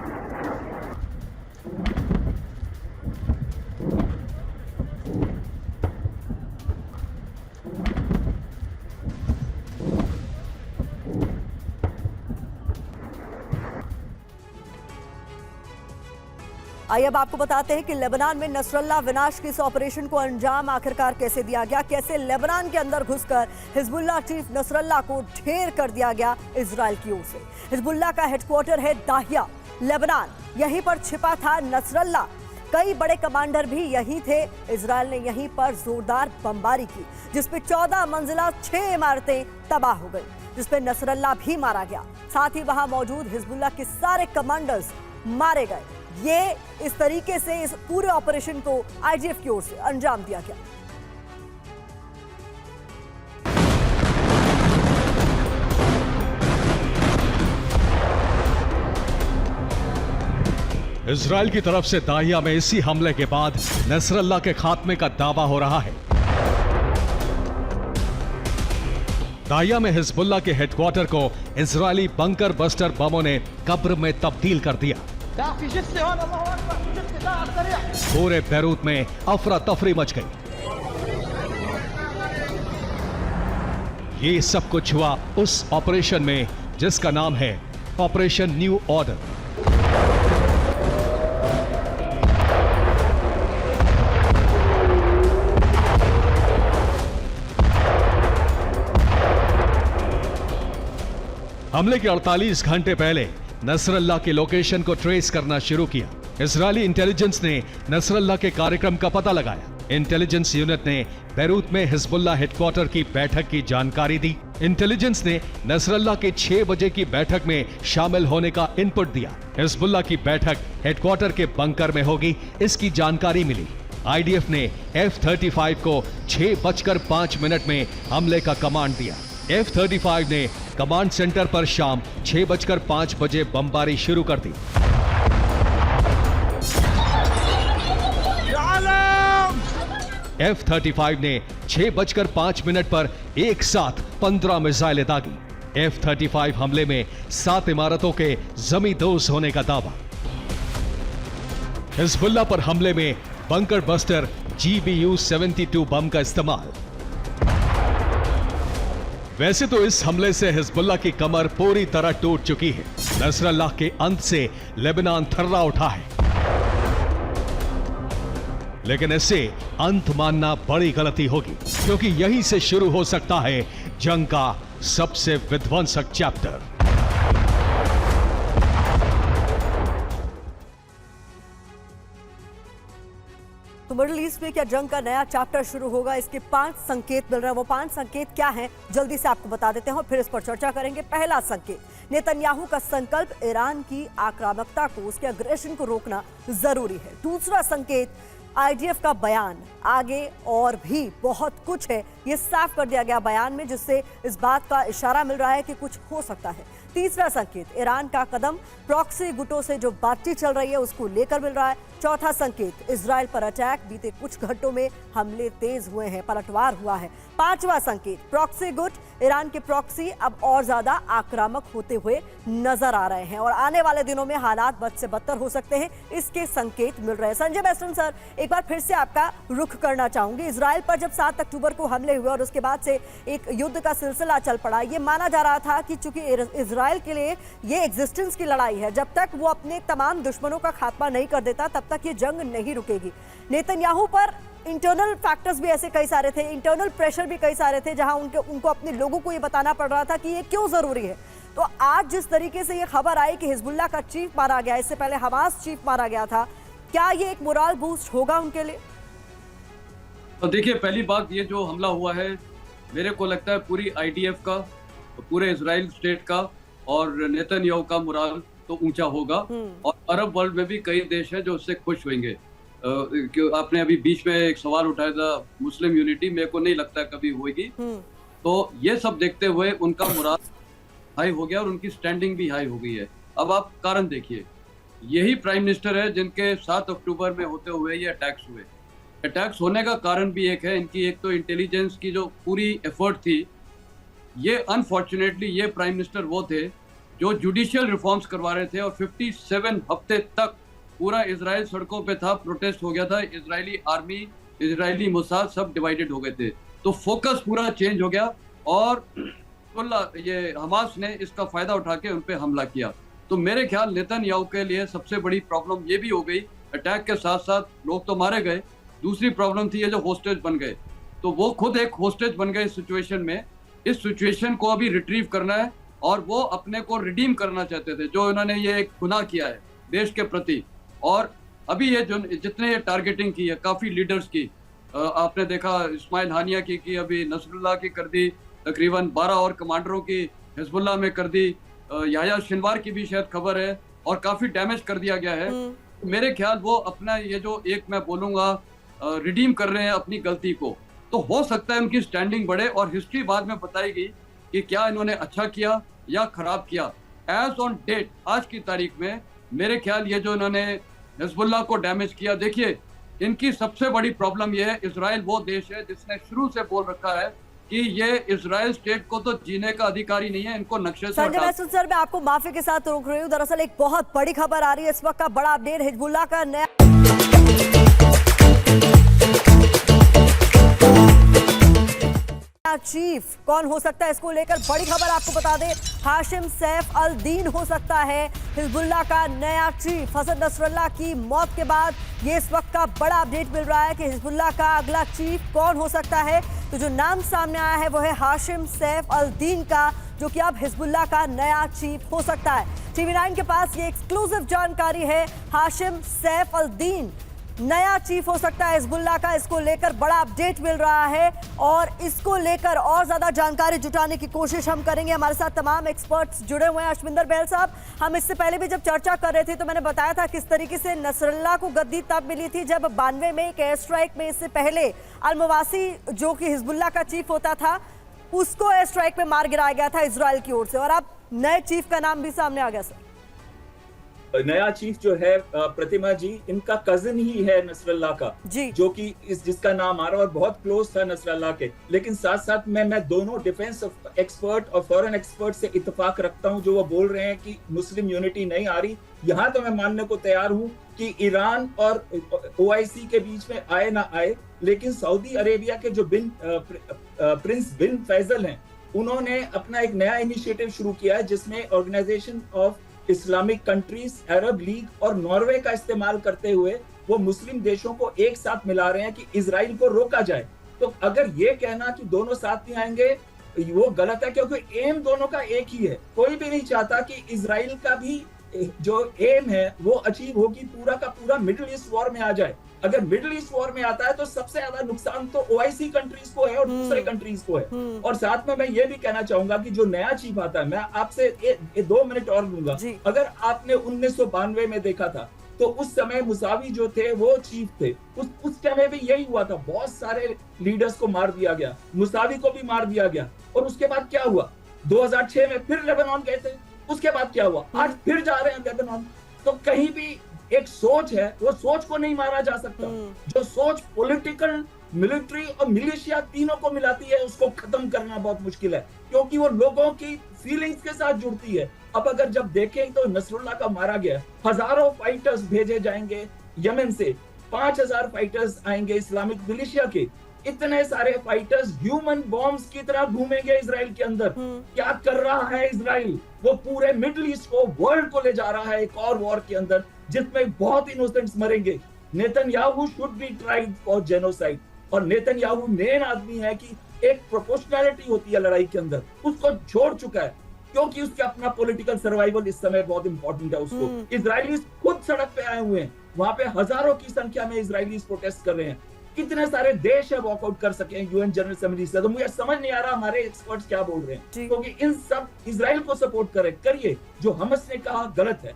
आइए अब आपको बताते हैं कि लेबनान में नसरल्ला विनाश के इस ऑपरेशन को अंजाम आखिरकार कैसे दिया गया, कैसे लेबनान के अंदर घुसकर हिजबुल्लाह चीफ नसरल्ला को ढेर कर दिया गया इजराइल की ओर से। हिजबुल्लाह का हेडक्वार्टर है दाहिया, लेबनान, यहीं पर छिपा था नसरल्ला। कई बड़े कमांडर भी यहीं थे। इजराइल ने यहीं पर जोरदार बमबारी की, जिसपे 14 मंजिला 6 इमारतें तबाह हो गई, जिसपे नसरल्ला भी मारा गया। साथ ही वहां मौजूद हिजबुल्लाह के सारे कमांडर्स मारे गए। ये इस तरीके से इस पूरे ऑपरेशन को आईडीएफ की ओर से अंजाम दिया गया। इजराइल की तरफ से दाहिया में इसी हमले के बाद नसरल्ला के खात्मे का दावा हो रहा है। दाहिया में हिजबुल्लाह के हेडक्वार्टर को इजरायली बंकर बस्टर बमों ने कब्र में तब्दील कर दिया। पूरे बैरूत में अफरा तफरी मच गई। ये सब कुछ हुआ उस ऑपरेशन में जिसका नाम है ऑपरेशन न्यू ऑर्डर। हमले के 48 घंटे पहले नसरल्ला के लोकेशन को ट्रेस करना शुरू किया। इजरायली इंटेलिजेंस ने नसरल्ला के कार्यक्रम का पता लगाया। इंटेलिजेंस यूनिट ने बैरूत में हिजबुल्लाह हेडक्वार्टर की बैठक की जानकारी दी। इंटेलिजेंस ने नसरल्ला के 6 बजे की बैठक में शामिल होने का इनपुट दिया। हिजबुल्लाह की बैठक हेडक्वार्टर के बंकर में होगी, इसकी जानकारी मिली। आईडीएफ ने F-35 को 6:05 में हमले का कमांड दिया। F-35 ने कमांड सेंटर पर शाम 6:05 बमबारी शुरू कर दी। F-35 ने 6:05 पर एक साथ 15 मिसाइलें दागी। F-35 हमले में 7 इमारतों के जमींदोज होने का दावा। हिजबुल्लाह पर हमले में बंकर बस्टर GBU-72 बम का इस्तेमाल। वैसे तो इस हमले से हिजबुल्लाह की कमर पूरी तरह टूट चुकी है। नसरल्लाह के अंत से लेबनान थर्रा उठा है, लेकिन इससे अंत मानना बड़ी गलती होगी, क्योंकि यहीं से शुरू हो सकता है जंग का सबसे विध्वंसक चैप्टर। तो मिडिल ईस्ट में क्या जंग का नया चैप्टर शुरू होगा, इसके 5 संकेत मिल रहे हैं। वो 5 संकेत क्या हैं, जल्दी से आपको बता देते हैं और फिर इस पर चर्चा करेंगे। पहला संकेत, नेतन्याहू का संकल्प ईरान की आक्रामकता को, उसके अग्रेशन को रोकना जरूरी है। दूसरा संकेत, आईडीएफ का बयान, आगे और भी बहुत कुछ है, ये साफ कर दिया गया बयान में, जिससे इस बात का इशारा मिल रहा है कि कुछ हो सकता है। तीसरा संकेत, ईरान का कदम प्रॉक्सी गुटों से जो बातचीत चल रही है उसको लेकर मिल रहा है। चौथा संकेत, इजराइल पर अटैक, बीते कुछ घंटों में हमले तेज हुए हैं, पलटवार हुआ है। पांचवा संकेत, प्रॉक्सी गुट, ईरान के प्रॉक्सी अब और ज्यादा आक्रामक होते हुए नजर आ रहे हैं और आने वाले दिनों में हालात बद से बदतर हो सकते हैं, इसके संकेत मिल रहे हैं। संजय बेस्टन सर, एक बार फिर से आपका रुख करना चाहूंगी। इजराइल पर जब 7 अक्टूबर को हमले हुए और उसके बाद से एक युद्ध का सिलसिला चल पड़ा, ये माना जा रहा था कि चूंकि इजराइल के लिए ये एग्जिस्टेंस की लड़ाई है, जब तक वो अपने तमाम दुश्मनों का खात्मा नहीं कर देता तब तक ये जंग नहीं रुकेगी। नेतन्याहू पर इंटरनल फैक्टर्स भी ऐसे कई सारे थे, इंटरनल प्रेशर भी कई सारे थे, जहां उनको अपने लोगों को ये बताना पड़ रहा था कि ये क्यों जरूरी है। तो आज जिस तरीके से ये खबर आई कि हिजबुल्लाह का चीफ मारा गया, इससे पहले हमास चीफ मारा गया था, क्या ये एक मोरल बूस्ट होगा उनके लिए? तो देखिए, पहली बात, ये जो हमला हुआ है, मेरे को लगता है पूरी आईडीएफ का, पूरे इजराइल स्टेट का और नेतन्याहू का मोरल तो ऊंचा होगा। और अरब वर्ल्ड में भी कई देश हैं जो उससे खुश होंगे। आपने अभी बीच में एक सवाल उठाया था मुस्लिम यूनिटी, मेरे को नहीं लगता कभी होगी। तो ये सब देखते हुए उनका मोरल हाई हो गया और उनकी स्टैंडिंग भी हाई हो गई है। अब आप कारण देखिए, यही प्राइम मिनिस्टर है जिनके 7 अक्टूबर में होते हुए ये अटैक्स हुए। अटैक्स होने का कारण भी एक है, इनकी एक तो इंटेलिजेंस की जो पूरी एफर्ट थी। ये अनफॉर्चुनेटली ये प्राइम मिनिस्टर वो थे जो जुडिशियल रिफॉर्म्स करवा रहे थे और 57 हफ्ते तक पूरा इजराइल सड़कों पे था, प्रोटेस्ट हो गया था, इजरायली आर्मी, इजरायली मोसाद सब डिवाइडेड हो गए थे। तो फोकस पूरा चेंज हो गया और ये हमास ने इसका फायदा उठा के उन पे हमला किया। तो मेरे ख्याल नेतन्याहू के लिए सबसे बड़ी प्रॉब्लम ये भी हो गई, अटैक के साथ साथ लोग तो मारे गए, दूसरी प्रॉब्लम थी ये जो होस्टेज बन गए। तो वो खुद एक होस्टेज बन गए इस सिचुएशन में। इस सिचुएशन को अभी रिट्रीव करना है और वो अपने को रिडीम करना चाहते थे, जो इन्होंने ये एक गुनाह किया है देश के प्रति। और अभी ये जो जितने ये टारगेटिंग की है काफ़ी लीडर्स की, आपने देखा इस्माइल हानिया की अभी नसरुल्लाह की कर दी, तकरीबन 12 और कमांडरों की हिजबुल्लाह में कर दी, याह्या सिनवार की भी शायद खबर है, और काफ़ी डैमेज कर दिया गया है। मेरे ख्याल वो अपना ये जो एक मैं बोलूँगा रिडीम कर रहे हैं अपनी गलती को। तो हो सकता है उनकी स्टैंडिंग बढ़े और हिस्ट्री बाद में बताएगी कि क्या इन्होंने अच्छा किया या खराब किया। एज ऑन डेट, आज की तारीख में मेरे ख्याल ये जो इन्होंने हिजबुल्लाह को डैमेज किया, देखिए इनकी सबसे बड़ी प्रॉब्लम ये है, इजराइल वो देश है जिसने शुरू से बोल रखा है कि ये इजराइल स्टेट को तो जीने का अधिकार ही नहीं है, इनको नक्शे से संजय बेस्टन सर, मैं आपको माफी के साथ रोक रही हूँ। दरअसल एक बहुत बड़ी खबर आ रही है इस वक्त का बड़ा अपडेट, हिजबुल्लाह का नया चीफ कौन हो सकता है, इसको लेकर बड़ी खबर आपको बता दें, हाशिम सैफ अल दीन हो सकता है हिजबुल्लाह का नया चीफ। हसन नसरुल्लाह की मौत के बाद ये इस वक्त का बड़ा अपडेट मिल रहा है कि हिजबुल्लाह का अगला चीफ कौन हो सकता है। तो जो नाम सामने आया है वो है हाशिम सैफ अल दीन का, जो कि अब हिजबुल्लाह का नया चीफ हो सकता है। TV9 के पास ये एक्सक्लूसिव जानकारी है। हाशिम सैफ अल दीन नया चीफ हो सकता है हिजबुल्लाह का, इसको लेकर बड़ा अपडेट मिल रहा है और इसको लेकर और ज्यादा जानकारी जुटाने की कोशिश हम करेंगे। हमारे साथ तमाम एक्सपर्ट्स जुड़े हुए हैं। अशविंदर बहल साहब, हम इससे पहले भी जब चर्चा कर रहे थे तो मैंने बताया था किस तरीके से नसरल्लाह को गद्दी तब मिली थी जब 92 में एक एयर स्ट्राइक में, इससे पहले अल-मवासी जो कि हिजबुल्लाह का चीफ होता था उसको एयर स्ट्राइक में मार गिराया गया था इजराइल की ओर से, और अब नए चीफ का नाम भी सामने आ गया। सर, नया चीफ जो है प्रतिमा जी, इनका कजिन ही है नसरल्लाह का जी, जो कि जिसका नाम आ रहा है और बहुत क्लोज था नसरल्लाह के। लेकिन साथ साथ मैं दोनों डिफेंस एक्सपर्ट और फॉरेन एक्सपर्ट से इत्तेफाक रखता हूं जो वो बोल रहे हैं कि मुस्लिम यूनिटी नहीं आ रही। यहाँ तो मैं मानने को तैयार हूं कि ईरान और OIC के बीच में आए ना आए, लेकिन सऊदी अरेबिया के जो प्रिंस बिन फैजल हैं, उन्होंने अपना एक नया इनिशिएटिव शुरू किया है जिसमें organization of Islamic countries, Arab league और नॉर्वे का इस्तेमाल करते हुए वो मुस्लिम देशों को एक साथ मिला रहे हैं कि इजराइल को रोका जाए। तो अगर ये कहना कि दोनों साथ नहीं आएंगे वो गलत है, क्योंकि एम दोनों का एक ही है। कोई भी नहीं चाहता कि इजराइल का भी जो एम है वो अचीव होगी, पूरा का पूरा मिडिल ईस्ट वॉर में आ जाए। अगर मिडिल ईस्ट वॉर में आता है तो सबसे ज्यादा नुकसान तो OIC कंट्रीज को है और दूसरे कंट्रीज को है। और साथ में मैं ये भी कहना चाहूंगा कि जो नया चीफ आता है, मैं आपसे 2 मिनट और लूंगा। अगर आपने 1992 में देखा था तो उस समय मुसावी जो थे वो चीफ थे। उस समय भी यही हुआ था, बहुत सारे लीडर्स को मार दिया गया, मुसावी को भी मार दिया गया। और उसके बाद क्या हुआ, 2006 में फिर लेबनान गए थे, उसके बाद क्या हुआ, आज फिर जा रहे हैं लेबनान। तो कहीं भी एक सोच है, वो सोच को नहीं मारा जा सकता। जो सोच पॉलिटिकल, मिलिट्री और मिलिशिया तीनों को मिलाती है, उसको खत्म करना बहुत मुश्किल है, क्योंकि वो लोगों की फीलिंग्स के साथ जुड़ती है। अब अगर जब देखें तो नसरुल्लाह का मारा गया, हजारों फाइटर्स भेजे जाएंगे यमन से, 5000 फाइटर्स आएंगे इस्लामिक मिलिशिया के, इतने सारे फाइटर्स ह्यूमन बॉम्ब्स की तरह घूमेंगे इजराइल के अंदर। क्या कर रहा है इजराइल, वो पूरे मिडिल ईस्ट को, वर्ल्ड को ले जा रहा है एक और वॉर के अंदर जिसमें बहुत इनोसेंट्स मरेंगे। Netanyahu should be tried for genocide, और नेतन्याहू मेन आदमी है कि एक प्रोपोर्शनैलिटी होती है लड़ाई के अंदर, उसको छोड़ चुका है, क्योंकि उसका अपना पॉलिटिकल सर्वाइवल इस समय बहुत इंपॉर्टेंट है उसको। इजरायलीज खुद सड़क पे आए हुए हैं, वहां पे हजारों की संख्या में इजरायलीज प्रोटेस्ट कर रहे हैं। कितने सारे देश है वॉकआउट कर सके UN जनरल असेंबली से। तो मुझे समझ नहीं आ रहा हमारे एक्सपर्ट्स क्या बोल रहे हैं, क्योंकि इन सब इजराइल को सपोर्ट करिए। जो हमस ने कहा गलत है,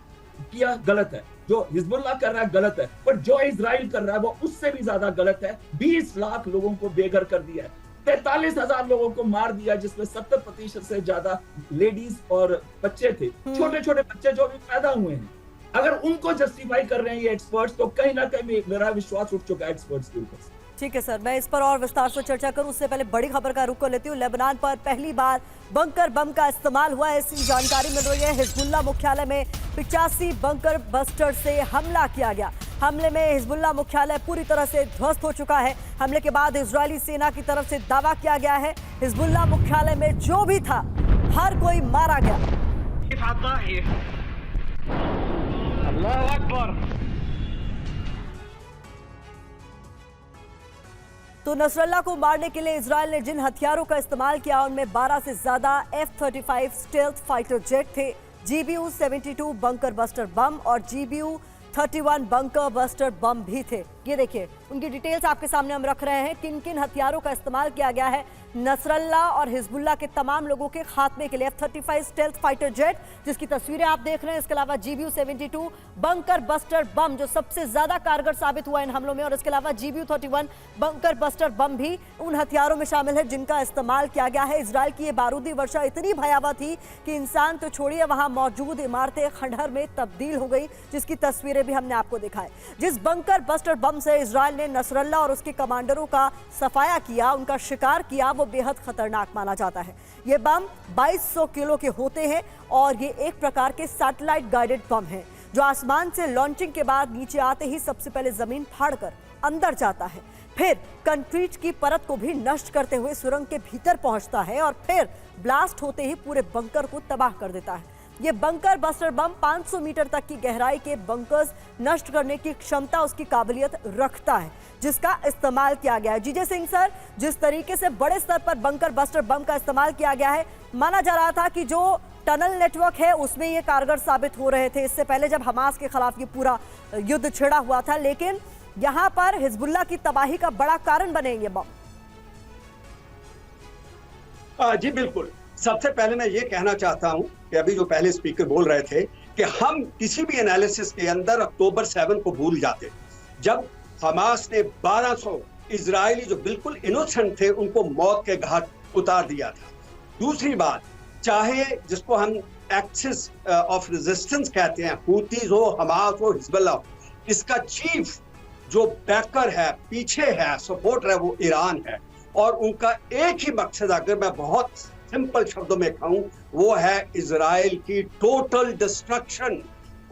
किया गलत है, जो हिजबुल्लाह कर रहा है गलत है, पर जो इजराइल कर रहा है वो उससे भी ज्यादा गलत है। 20 लाख लोगों को बेघर कर दिया है, 43,000 लोगों को मार दिया, जिसमें 70% से ज्यादा लेडीज और बच्चे थे, छोटे छोटे बच्चे जो अभी पैदा हुए हैं। अगर उनको जस्टिफाई कर रहे हैं ये एक्सपर्ट्स, तो कहीं ना कहीं मेरा विश्वास उठ चुका है एक्सपर्ट्स के ऊपर। ठीक है सर, मैं इस पर और विस्तार से चर्चा करूं, उससे पहले बड़ी खबर का रुख कर लेती हूँ। लेबनान पर पहली बार बंकर बम का इस्तेमाल हुआ है, ऐसी जानकारी मिल रही है। हिजबुल्लाह मुख्यालय में 85 बंकर बस्टर से हमला किया गया। हमले में हिजबुल्लाह मुख्यालय पूरी तरह से ध्वस्त हो चुका है। हमले के बाद इजरायली सेना की तरफ से दावा किया गया है हिजबुल्लाह मुख्यालय में जो भी था हर कोई मारा गया। अल्लाह अकबर। तो नसरल्लाह को मारने के लिए इजरायल ने जिन हथियारों का इस्तेमाल किया उनमें 12 से ज्यादा F-35 स्टेल्थ फाइटर जेट थे, GBU-72 बंकर बस्टर बम और GBU-31 बंकर बस्टर बम भी थे। ये देखिए, उनकी डिटेल्स आपके सामने हम रख रहे हैं, किन किन हथियारों का इस्तेमाल किया गया है नसरल्लाह और हिजबुल्लाह के तमाम लोगों के खात्मे के लिए। F-35 स्टेल्थ फाइटर जेट जिसकी तस्वीरें आप देख रहे हैं, इसके अलावा GBU-72 बंकर बस्टर बम जो सबसे ज्यादा कारगर साबित हुआ इन हमलों में, और इसके अलावा GBU-31 बंकर बस्टर बम भी उन हथियारों में शामिल है जिनका इस्तेमाल किया गया है। इजरायल की ये बारूदी वर्षा इतनी भयावह थी कि इंसान तो छोड़िए, वहां मौजूद इमारतें खंडहर में तब्दील हो गई, जिसकी तस्वीरें भी हमने आपको दिखाई। जिस बंकर बस्टर बम से इजरायल ने नसरल्लाह और उसके कमांडरों का सफाया किया, उनका शिकार किया, वो बेहद खतरनाक माना जाता है। ये बम 2200 किलो के होते हैं और ये एक प्रकार के सैटेलाइट गाइडेड बम है जो आसमान से लॉन्चिंग के बाद नीचे आते ही सबसे पहले जमीन फाड़कर अंदर जाता है, फिर कंक्रीट की परत को भी नष्ट करते हुए सुरंग के भीतर पहुंचता है और फिर ब्लास्ट होते ही पूरे बंकर को तबाह कर देता है। ये बंकर बस्टर बम 500 मीटर तक की गहराई के बंकर्स नष्ट करने की क्षमता, उसकी काबिलियत रखता है, जिसका इस्तेमाल किया गया है। जीजे सिंह सर, जिस तरीके से बड़े स्तर पर बंकर बस्टर बम का इस्तेमाल किया गया है, माना जा रहा था कि जो टनल नेटवर्क है उसमें ये कारगर साबित हो रहे थे, इससे पहले जब हमास के खिलाफ ये पूरा युद्ध छिड़ा हुआ था, लेकिन यहां पर हिजबुल्लाह की तबाही का बड़ा कारण बनेंगे बम। जी बिल्कुल। सबसे पहले मैं ये कहना चाहता हूं कि अभी जो पहले स्पीकर बोल रहे थे कि हम किसी भी एनालिसिस के अंदर अक्टूबर 7 को भूल जाते, जब हमास ने 1200 इजरायली जो बिल्कुल इनोसेंट थे उनको मौत के घाट उतार दिया था। दूसरी बात, चाहे जिसको हम एक्सिस ऑफ रेजिस्टेंस कहते हैं, हूतीज हो, हमास हो, हिजबुल्लाह हो, इसका चीफ जो बैकर है, पीछे है, सपोर्टर है, वो ईरान है। और उनका एक ही मकसद, अगर मैं बहुत सिंपल शब्दों में कहूं, वो है इजराइल की टोटल डिस्ट्रक्शन,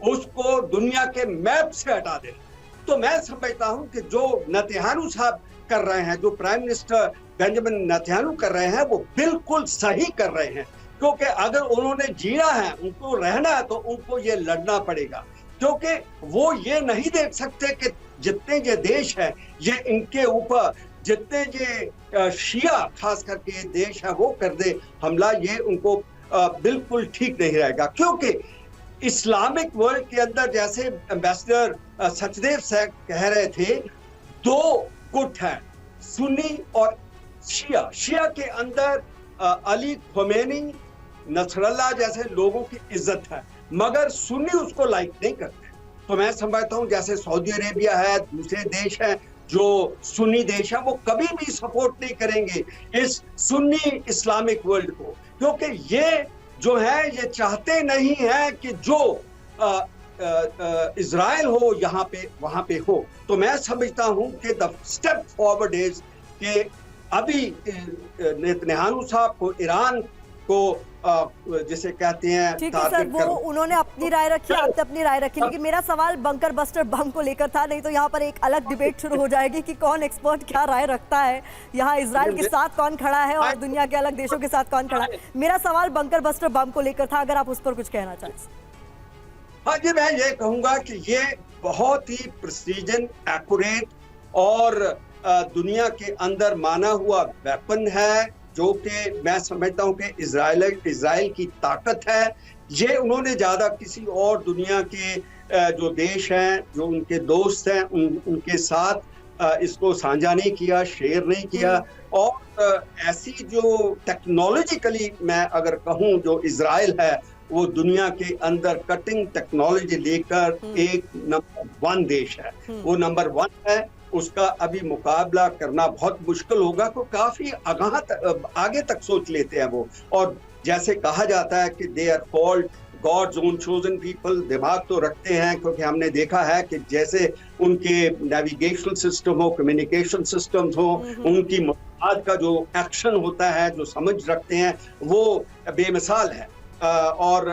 उसको दुनिया के मैप से हटा देना। तो मैं समझता हूं कि जो नेतन्याहू साहब कर रहे हैं, जो प्राइम मिनिस्टर बेंजामिन नेतन्याहू कर रहे हैं, वो बिल्कुल सही कर रहे हैं। क्योंकि अगर उन्होंने जीना है, उनको रहना है, तो उनको ये लड़ना पड़ेगा। क्योंकि वो ये नहीं देख सकते कि जितने ये देश है, ये इनके ऊपर जितने ये शिया खास करके ये देश है वो कर दे हमला, ये उनको बिल्कुल ठीक नहीं रहेगा। क्योंकि इस्लामिक वर्ल्ड के अंदर, जैसे एम्बेसडर सचदेव साहब कह रहे थे, दो गुट है, सुन्नी और शिया। शिया के अंदर अली खोमेनी, नसरल्लाह जैसे लोगों की इज्जत है, मगर सुन्नी उसको लाइक नहीं करते। तो मैं समझता हूँ जैसे सऊदी अरेबिया है, दूसरे देश हैं जो सुन्नी देश है, वो कभी भी सपोर्ट नहीं करेंगे इस सुन्नी इस्लामिक वर्ल्ड को, क्योंकि ये जो है ये चाहते नहीं है कि जो इजराइल हो यहाँ पे वहां पे हो। तो मैं समझता हूँ कि द स्टेप फॉरवर्ड इज कि अभी नेतन्याहू साहब को ईरान को जिसे कहते हैं, ठीक है सर, वो उन्होंने अपनी राय रखी, आपने अपनी राय रखी, लेकिन मेरा सवाल बंकर बस्टर बम को लेकर था। नहीं तो यहाँ पर एक अलग डिबेट शुरू हो जाएगी कि कौन एक्सपर्ट क्या राय रखता है, यहाँ इजराइल के साथ कौन खड़ा है और दुनिया के अलग देशों के साथ कौन खड़ा है। मेरा सवाल बंकर बस्टर बम को लेकर था, अगर आप उस पर कुछ कहना चाहें। हाँ जी, मैं ये कहूंगा कि ये बहुत ही प्रिसीजन, एक्यूरेट और दुनिया के अंदर माना हुआ वेपन है, जो कि मैं समझता हूं कि इजराइल की ताकत है। ये उन्होंने ज्यादा किसी और दुनिया के जो देश हैं, जो उनके दोस्त हैं, उनके साथ इसको साझा नहीं किया, शेयर नहीं किया। और ऐसी जो टेक्नोलॉजिकली मैं अगर कहूं, जो इजराइल है वो दुनिया के अंदर कटिंग टेक्नोलॉजी लेकर एक नंबर 1 देश है, वो नंबर 1 है। उसका अभी मुकाबला करना बहुत मुश्किल होगा, तो काफी आगे तक सोच लेते हैं वो। और जैसे कहा जाता है कि they are called God's own chosen people, दिमाग तो रखते हैं, क्योंकि हमने देखा है कि जैसे उनके नेविगेशनल सिस्टम हो, कम्युनिकेशन सिस्टम्स हो, उनकी मुलाकात का जो एक्शन होता है, जो समझ रखते हैं, वो बेमिसाल है। और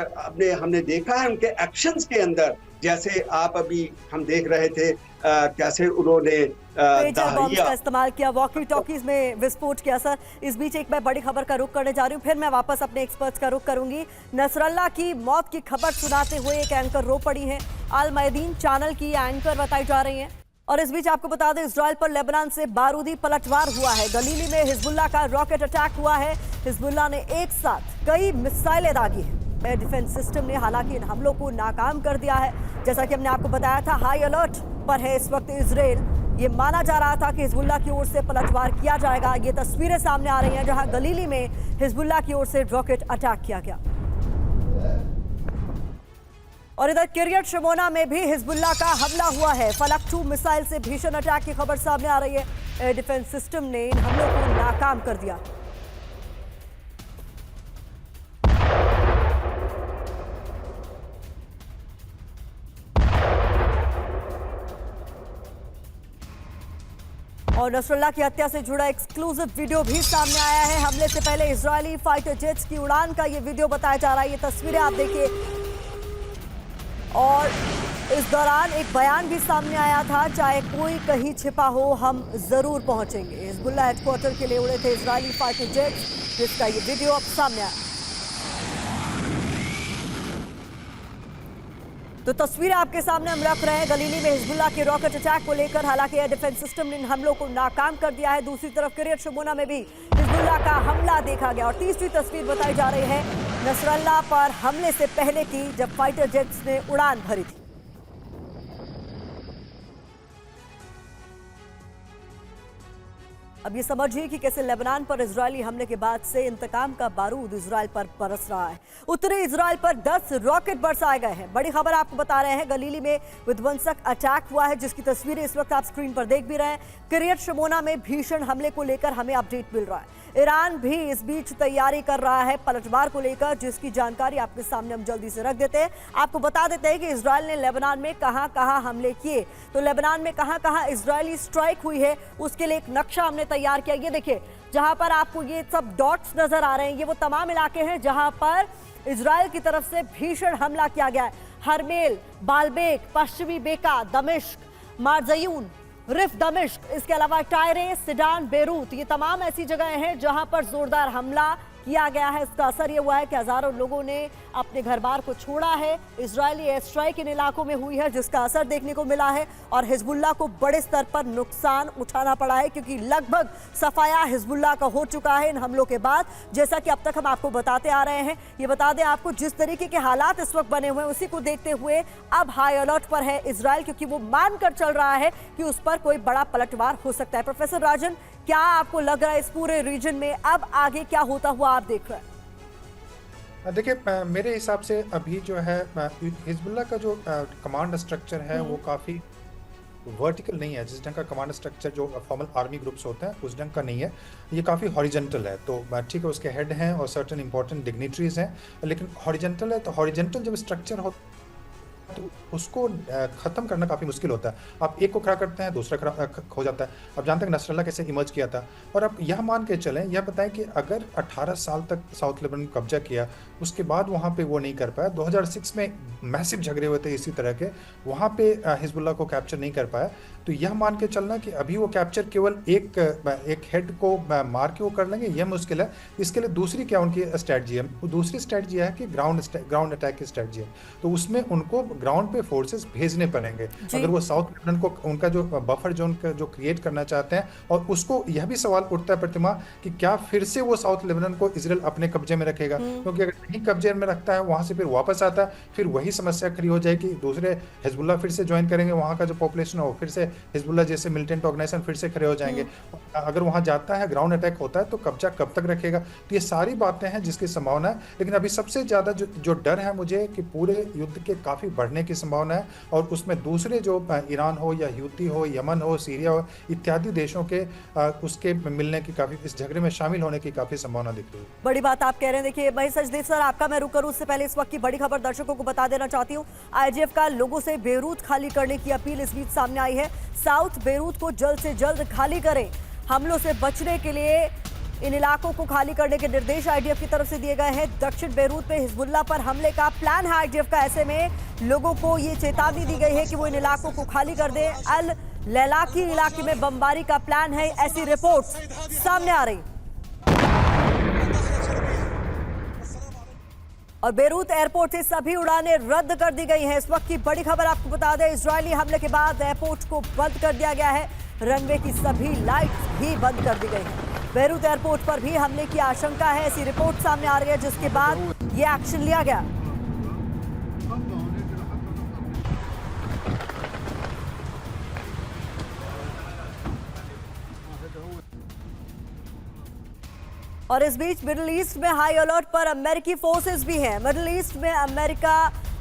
हमने देखा है उनके एक्शंस के अंदर, जैसे आप अभी हम देख रहे थे कैसे उन्होंने बॉम्ब का इस्तेमाल किया, वॉकी टॉकीज में विस्फोट किया। सर, इस बीच एक मैं बड़ी खबर का रुख करने जा रही हूँ, फिर मैं वापस अपने एक्सपर्ट्स का रुख करूंगी। नसरल्लाह की मौत की खबर सुनाते हुए एक एंकर रो पड़ी हैं, अल मयदीन चैनल की एंकर बताई जा रही हैं। और इस बीच आपको बता दें, इजराइल पर लेबनान से बारूदी पलटवार हुआ है। गलीली में हिजबुल्लाह का रॉकेट अटैक हुआ है। हिजबुल्लाह ने एक साथ कई मिसाइलें दागी हैं। एयर डिफेंस सिस्टम ने हालांकि इन हमलों को नाकाम कर दिया है। जैसा कि हमने आपको बताया था, हाई अलर्ट पर है इस वक्त इजराइल। ये माना जा रहा था कि हिजबुल्लाह की ओर से पलटवार किया जाएगा। ये तस्वीरें सामने आ रही हैं जहां गलीली में हिजबुल्लाह की ओर से रॉकेट अटैक किया गया। और इधर किरियत शमोना में भी हिजबुल्लाह का हमला हुआ है। फलक 2 मिसाइल से भीषण अटैक की खबर सामने आ रही है। एयर डिफेंस सिस्टम ने इन हमलों को नाकाम कर दिया। और नसरल्लाह की हत्या से जुड़ा एक्सक्लूसिव वीडियो भी सामने आया है। हमले से पहले इजरायली फाइटर जेट्स की उड़ान का ये वीडियो बताया जा रहा है। ये तस्वीरें आप देखिए। और इस दौरान एक बयान भी सामने आया था, चाहे कोई कहीं छिपा हो हम जरूर पहुंचेंगे। हिजबुल्लाह हेडक्वार्टर के लिए उड़े थे इजरायली फाइटर जेट्स, जिसका ये वीडियो अब सामने आया। तो तस्वीरें आपके सामने हम रख रहे हैं गलीली में हिजबुल्लाह के रॉकेट अटैक को लेकर। हालांकि एयर डिफेंस सिस्टम ने इन हमलों को नाकाम कर दिया है। दूसरी तरफ किरियत शमोना में भी हिजबुल्लाह का हमला देखा गया। और तीसरी तस्वीर बताई जा रही है नसरल्लाह पर हमले से पहले की, जब फाइटर जेट्स ने उड़ान भरी थी। अब ये समझिए कि कैसे लेबनान पर इजरायली हमले के बाद से इंतकाम का बारूद इजरायल पर बरस रहा है। उत्तरी इजरायल पर 10 रॉकेट बरसाए गए हैं। बड़ी खबर आपको बता रहे हैं, गलीली में विध्वंसक अटैक हुआ है, जिसकी तस्वीरें इस वक्त आप स्क्रीन पर देख भी रहे हैं। किरियत शमोना में भीषण हमले को लेकर हमें अपडेट मिल रहा है। ईरान भी इस बीच तैयारी कर रहा है पलटवार को लेकर, जिसकी जानकारी आपके सामने हम जल्दी से रख देते हैं। आपको बता देते हैं कि इजरायल ने लेबनान में कहां-कहां हमले किए। तो लेबनान में कहां-कहां इजरायली स्ट्राइक हुई है, उसके लिए एक नक्शा हमने तैयार किया। ये देखिए, जहां पर आपको ये सब डॉट्स नजर आ रहे हैं, ये वो तमाम इलाके हैं जहां पर इजरायल की तरफ से भीषण हमला किया गया है। हरमेल, बालबेक, पश्चिमी बेका, दमिश्क, मारजयून, रिफ दमिश्क, इसके अलावा टायरे, सिडान, बेरूत, ये तमाम ऐसी जगहें हैं जहां पर जोरदार हमला किया गया है। इसका असर ये हुआ है कि हजारों लोगों ने अपने घर बार को छोड़ा है। इजरायली एयर स्ट्राइक इन इलाकों में हुई है, जिसका असर देखने को मिला है और हिजबुल्लाह को बड़े स्तर पर नुकसान उठाना पड़ा है, क्योंकि लगभग सफाया हिजबुल्लाह का हो चुका है इन हमलों के बाद। जैसा कि अब तक हम आपको बताते आ रहे हैं, ये बता दें आपको, जिस तरीके के हालात इस वक्त बने हुए हैं, उसी को देखते हुए अब हाई अलर्ट पर है इजरायल, क्योंकि वो मानकर चल रहा है कि उस पर कोई बड़ा पलटवार हो सकता है। प्रोफेसर राजन, क्या आपको लग रहा है इस पूरे रीजन में अब आगे क्या होता हुआ आप देख रहे हैं? देखिए, मेरे हिसाब से अभी जो है हिजबुल्लाह का जो कमांड स्ट्रक्चर है वो काफ़ी वर्टिकल नहीं है। जिस ढंग का कमांड स्ट्रक्चर जो फॉर्मल आर्मी ग्रुप्स होते हैं उस ढंग का नहीं है, ये काफ़ी हॉरिजेंटल है। तो ठीक है, उसके हेड हैं और सर्टेन इंपॉर्टेंट डिग्निटरीज हैं, लेकिन हॉरिजेंटल है। तो हॉरिजेंटल जब स्ट्रक्चर हो तो उसको ख़त्म करना काफ़ी मुश्किल होता है। आप एक को खड़ा करते हैं, दूसरा खड़ा हो जाता है। अब जानते हैं नसरल्लाह कैसे इमर्ज किया था। और अब यह मान के चलें, यह बताएं कि अगर 18 साल तक साउथ लेबनान कब्जा किया, उसके बाद वहाँ पे वो नहीं कर पाया। 2006 में मैसिव झगड़े हुए थे इसी तरह के, वहाँ पे हिजबुल्लाह को कैप्चर नहीं कर पाया। तो यह मान के चलना कि अभी वो कैप्चर केवल एक हेड को मार के वो कर लेंगे, यह मुश्किल है। इसके लिए दूसरी क्या उनकी स्ट्रैटेजी है? दूसरी स्ट्रैटेजी है कि ग्राउंड अटैक की स्ट्रैटेजी है। तो उसमें उनको ग्राउंड पे फोर्सेस भेजने पड़ेंगे अगर वो साउथ लेबनान को उनका जो बफर जोन का जो क्रिएट करना चाहते हैं। और उसको यह भी सवाल उठता है प्रतिमा कि क्या फिर से वो साउथ लेबनान को इजराइल अपने कब्जे में रखेगा? क्योंकि अगर नहीं कब्जे में रखता है, वहां से फिर वापस आता है, फिर वही समस्या खड़ी हो जाएगी। दूसरे हिजबुल्लाह फिर से ज्वाइन करेंगे, वहां का जो पॉपुलेशन है वो फिर से हिजबुल्लाह जैसे मिलिटेंट ऑर्गेनाइजेशन फिर से खड़े हो जाएंगे। अगर वहां जाता है, ग्राउंड अटैक होता है, तो कब्जा कब तक रखेगा? तो ये सारी बातें हैं जिसकी संभावना है। लेकिन अभी सबसे ज्यादा जो डर है मुझे कि पूरे युद्ध के काफी बढ़ने की संभावना है, और उसमें दूसरे जो ईरान हो या ह्यूती हो, यमन हो, सीरिया हो, इत्यादि देशों के उसके मिलने की काफी, इस झगड़े में शामिल होने की काफी संभावना दिख रही है। बड़ी बात आप कह रहे हैं। देखिए भाई सचदेव सर, आपका मैं रुक करूं उससे पहले इस वक्त की बड़ी खबर दर्शकों को बता देना चाहती हूं। आईजीएफ का लोगों से बेरूत खाली करने की अपील इस बीच सामने आई है। साउथ बेरूत को जल्द से जल्द खाली करें। हमलों से बचने के लिए इन इलाकों को खाली करने के निर्देश आईडीएफ की तरफ से दिए गए हैं। दक्षिण बेरूत में हिजबुल्लाह पर हमले का प्लान है आईडीएफ का। ऐसे में लोगों को ये चेतावनी दी गई है कि वो इन इलाकों को खाली कर दें। अल लैलाकी इलाके में बमबारी का प्लान है, ऐसी रिपोर्ट सामने आ रही। और बेरूत एयरपोर्ट से सभी उड़ानें रद्द कर दी गई हैं। इस वक्त की बड़ी खबर आपको बता दें, इजरायली हमले के बाद एयरपोर्ट को बंद कर दिया गया है। रनवे की सभी लाइट्स भी बंद कर दी गई हैं। बेरूत एयरपोर्ट पर भी हमले की आशंका है, ऐसी रिपोर्ट सामने आ रही है, जिसके बाद यह एक्शन लिया गया। और इस बीच मिडिल ईस्ट में हाई अलर्ट पर अमेरिकी फोर्सेस भी हैं। मिडिल ईस्ट में अमेरिका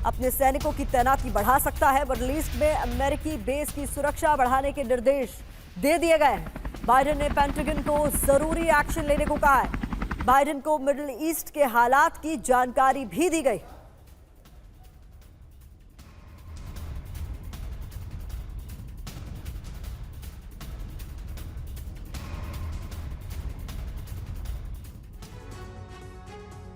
अपने सैनिकों की तैनाती बढ़ा सकता है। मिडिल ईस्ट में अमेरिकी बेस की सुरक्षा बढ़ाने के निर्देश दे दिए गए हैं। बाइडेन ने पेंटागन को जरूरी एक्शन लेने को कहा है। बाइडेन को मिडिल ईस्ट के हालात की जानकारी भी दी गई।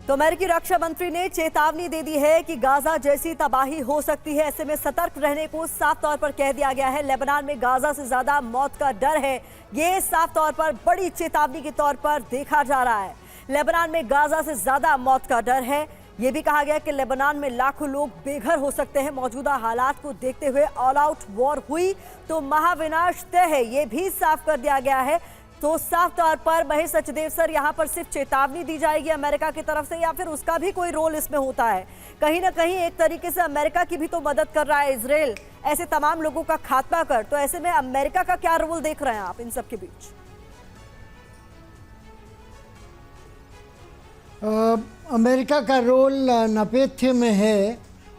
तो अमेरिकी रक्षा मंत्री ने चेतावनी दे दी है कि गाजा जैसी तबाही हो सकती है। ऐसे में सतर्क रहने को साफ तौर पर कह दिया गया है। लेबनान में गाजा से ज्यादा मौत का डर है, ये साफ तौर पर बड़ी चेतावनी के तौर पर देखा जा रहा है। लेबनान में गाजा से ज्यादा मौत का डर है। ये भी कहा गया कि लेबनान में लाखों लोग बेघर हो सकते हैं। मौजूदा हालात को देखते हुए ऑल आउट वॉर हुई तो महाविनाश तय है, ये भी साफ कर दिया गया है। तो साफ तौर पर महेश सचदेव सर, यहाँ पर सिर्फ चेतावनी दी जाएगी अमेरिका की तरफ से या फिर उसका भी कोई रोल इसमें होता है? कहीं ना कहीं एक तरीके से अमेरिका की भी तो मदद कर रहा है इजराइल ऐसे तमाम लोगों का खात्मा कर, तो ऐसे में अमेरिका का क्या रोल देख रहे हैं आप इन सब के बीच? अमेरिका का रोल नपेथ्य में है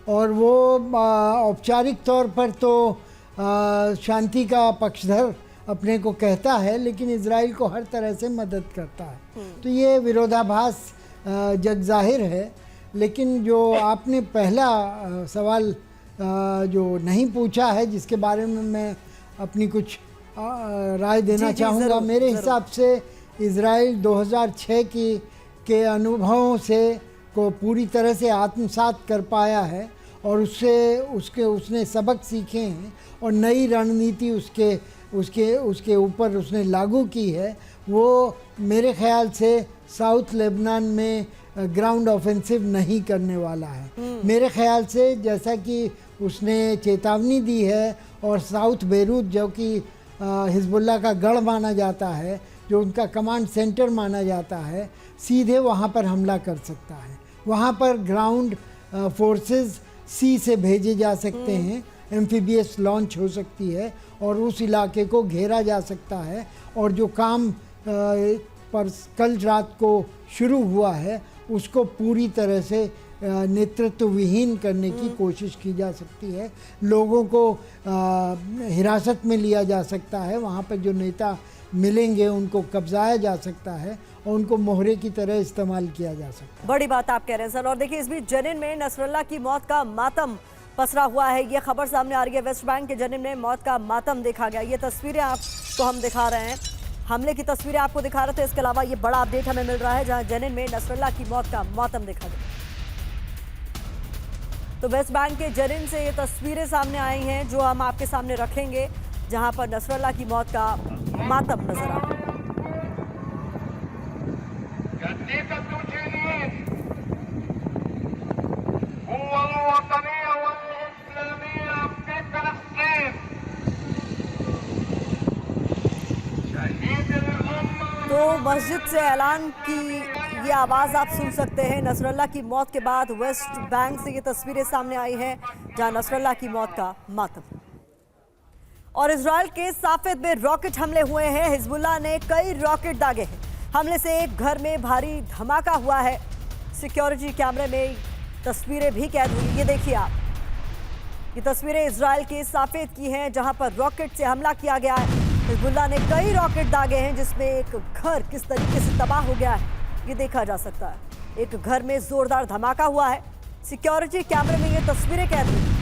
और वो औपचारिक तौर पर तो शांति का पक्षधर अपने को कहता है, लेकिन इजराइल को हर तरह से मदद करता है। तो ये विरोधाभास जग जाहिर है। लेकिन जो आपने पहला सवाल जो नहीं पूछा है, जिसके बारे में मैं अपनी कुछ राय देना चाहूँगा, मेरे हिसाब से इजराइल 2006 के अनुभवों से को पूरी तरह से आत्मसात कर पाया है और उसने सबक सीखे हैं और नई रणनीति उसके ऊपर उसने लागू की है। वो मेरे ख्याल से साउथ लेबनान में ग्राउंड ऑफेंसिव नहीं करने वाला है। मेरे ख्याल से जैसा कि उसने चेतावनी दी है और साउथ बेरूत जो कि हिजबुल्लाह का गढ़ माना जाता है, जो उनका कमांड सेंटर माना जाता है, सीधे वहाँ पर हमला कर सकता है। वहाँ पर ग्राउंड फोर्सेस सी से भेजे जा सकते हैं, एम्फीबियस लॉन्च हो सकती है और उस इलाके को घेरा जा सकता है। और जो काम पर कल रात को शुरू हुआ है उसको पूरी तरह से नेतृत्व विहीन करने की कोशिश की जा सकती है। लोगों को हिरासत में लिया जा सकता है, वहाँ पर जो नेता मिलेंगे उनको कब्जाया जा सकता है और उनको मोहरे की तरह इस्तेमाल किया जा सकता है। बड़ी बात आप कह रहे हैं सर। और देखिए, इस बीच जनिन में नसरल्ला की मौत का मातम पसरा हुआ है। ये खबर सामने आ रही है, वेस्ट बैंक के जनिन में मौत का मातम देखा गया। ये तस्वीरें आपको हम दिखा रहे हैं, हमले की तस्वीरें आपको दिखा रहे थे। इसके अलावा ये बड़ा अपडेट हमें मिल रहा है जहां जनिन में नसरल्ला की मौत का मातम देखा गया। तो वेस्ट बैंक के जनिन से ये तस्वीरें सामने आई हैं जो हम आपके सामने रखेंगे, जहां पर नसरल्ला की मौत का मातम नजर आ रहा है। तो मस्जिद से ऐलान की ये आवाज़ आप सुन सकते हैं। नसरल्ला की मौत के बाद वेस्ट बैंक से ये तस्वीरें सामने आई हैं जहां नसरल्ला की मौत का मातम। और इजराइल के साफेद में रॉकेट हमले हुए हैं। हिजबुल्लाह ने कई रॉकेट दागे हैं। हमले से एक घर में भारी धमाका हुआ है। सिक्योरिटी कैमरे में तस्वीरें भी कैद हुई। ये देखिए आप, ये तस्वीरें इजराइल के साफेद की हैं जहां पर रॉकेट से हमला किया गया है। हिजबुल्लाह ने कई रॉकेट दागे हैं जिसमें एक घर किस तरीके से तबाह हो गया है ये देखा जा सकता है। एक घर में जोरदार धमाका हुआ है। सिक्योरिटी कैमरे में ये तस्वीरें कैद हुई।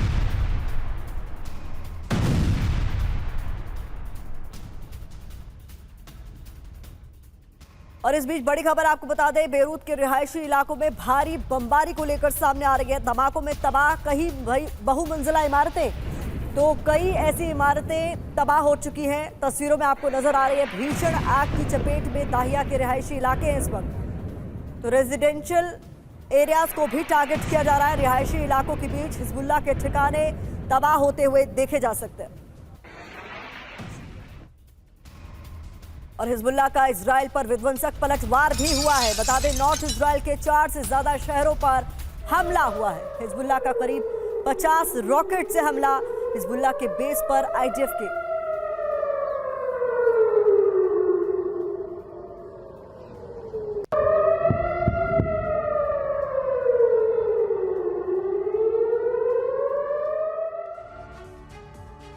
और इस बीच बड़ी खबर आपको बता दें, बेरूत के रिहायशी इलाकों में भारी बमबारी को लेकर सामने आ रही है। धमाकों में तबाह कई बहुमंजिला इमारतें, तो कई ऐसी इमारतें तबाह हो चुकी हैं। तस्वीरों में आपको नजर आ रही है भीषण आग की चपेट में दाहिया के रिहायशी इलाके हैं इस वक्त। तो रेजिडेंशियल एरियाज को भी टारगेट किया जा रहा है। रिहायशी इलाकों के बीच हिजबुल्लाह के ठिकाने तबाह होते हुए देखे जा सकते हैं। और हिजबुल्लाह का इजराइल पर विध्वंसक पलटवार भी हुआ है। बता दें, नॉर्थ इजराइल के 4 से ज्यादा शहरों पर हमला हुआ है। हिजबुल्लाह का करीब 50 रॉकेट से हमला हिजबुल्लाह के बेस पर आईडीएफ के।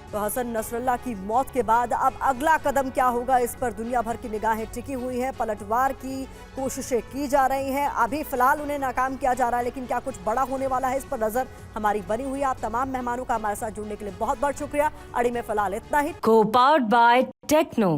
तो हसन नसरल्ला की मौत के बाद अब अगला कदम क्या होगा, इस पर दुनिया भर की निगाहें टिकी हुई हैं। पलटवार की कोशिशें की जा रही हैं। अभी फिलहाल उन्हें नाकाम किया जा रहा है, लेकिन क्या कुछ बड़ा होने वाला है, इस पर नजर हमारी बनी हुई है। आप तमाम मेहमानों का हमारे साथ जुड़ने के लिए बहुत बहुत शुक्रिया। अड़ी में फिलहाल इतना ही। Co-powered by Techno।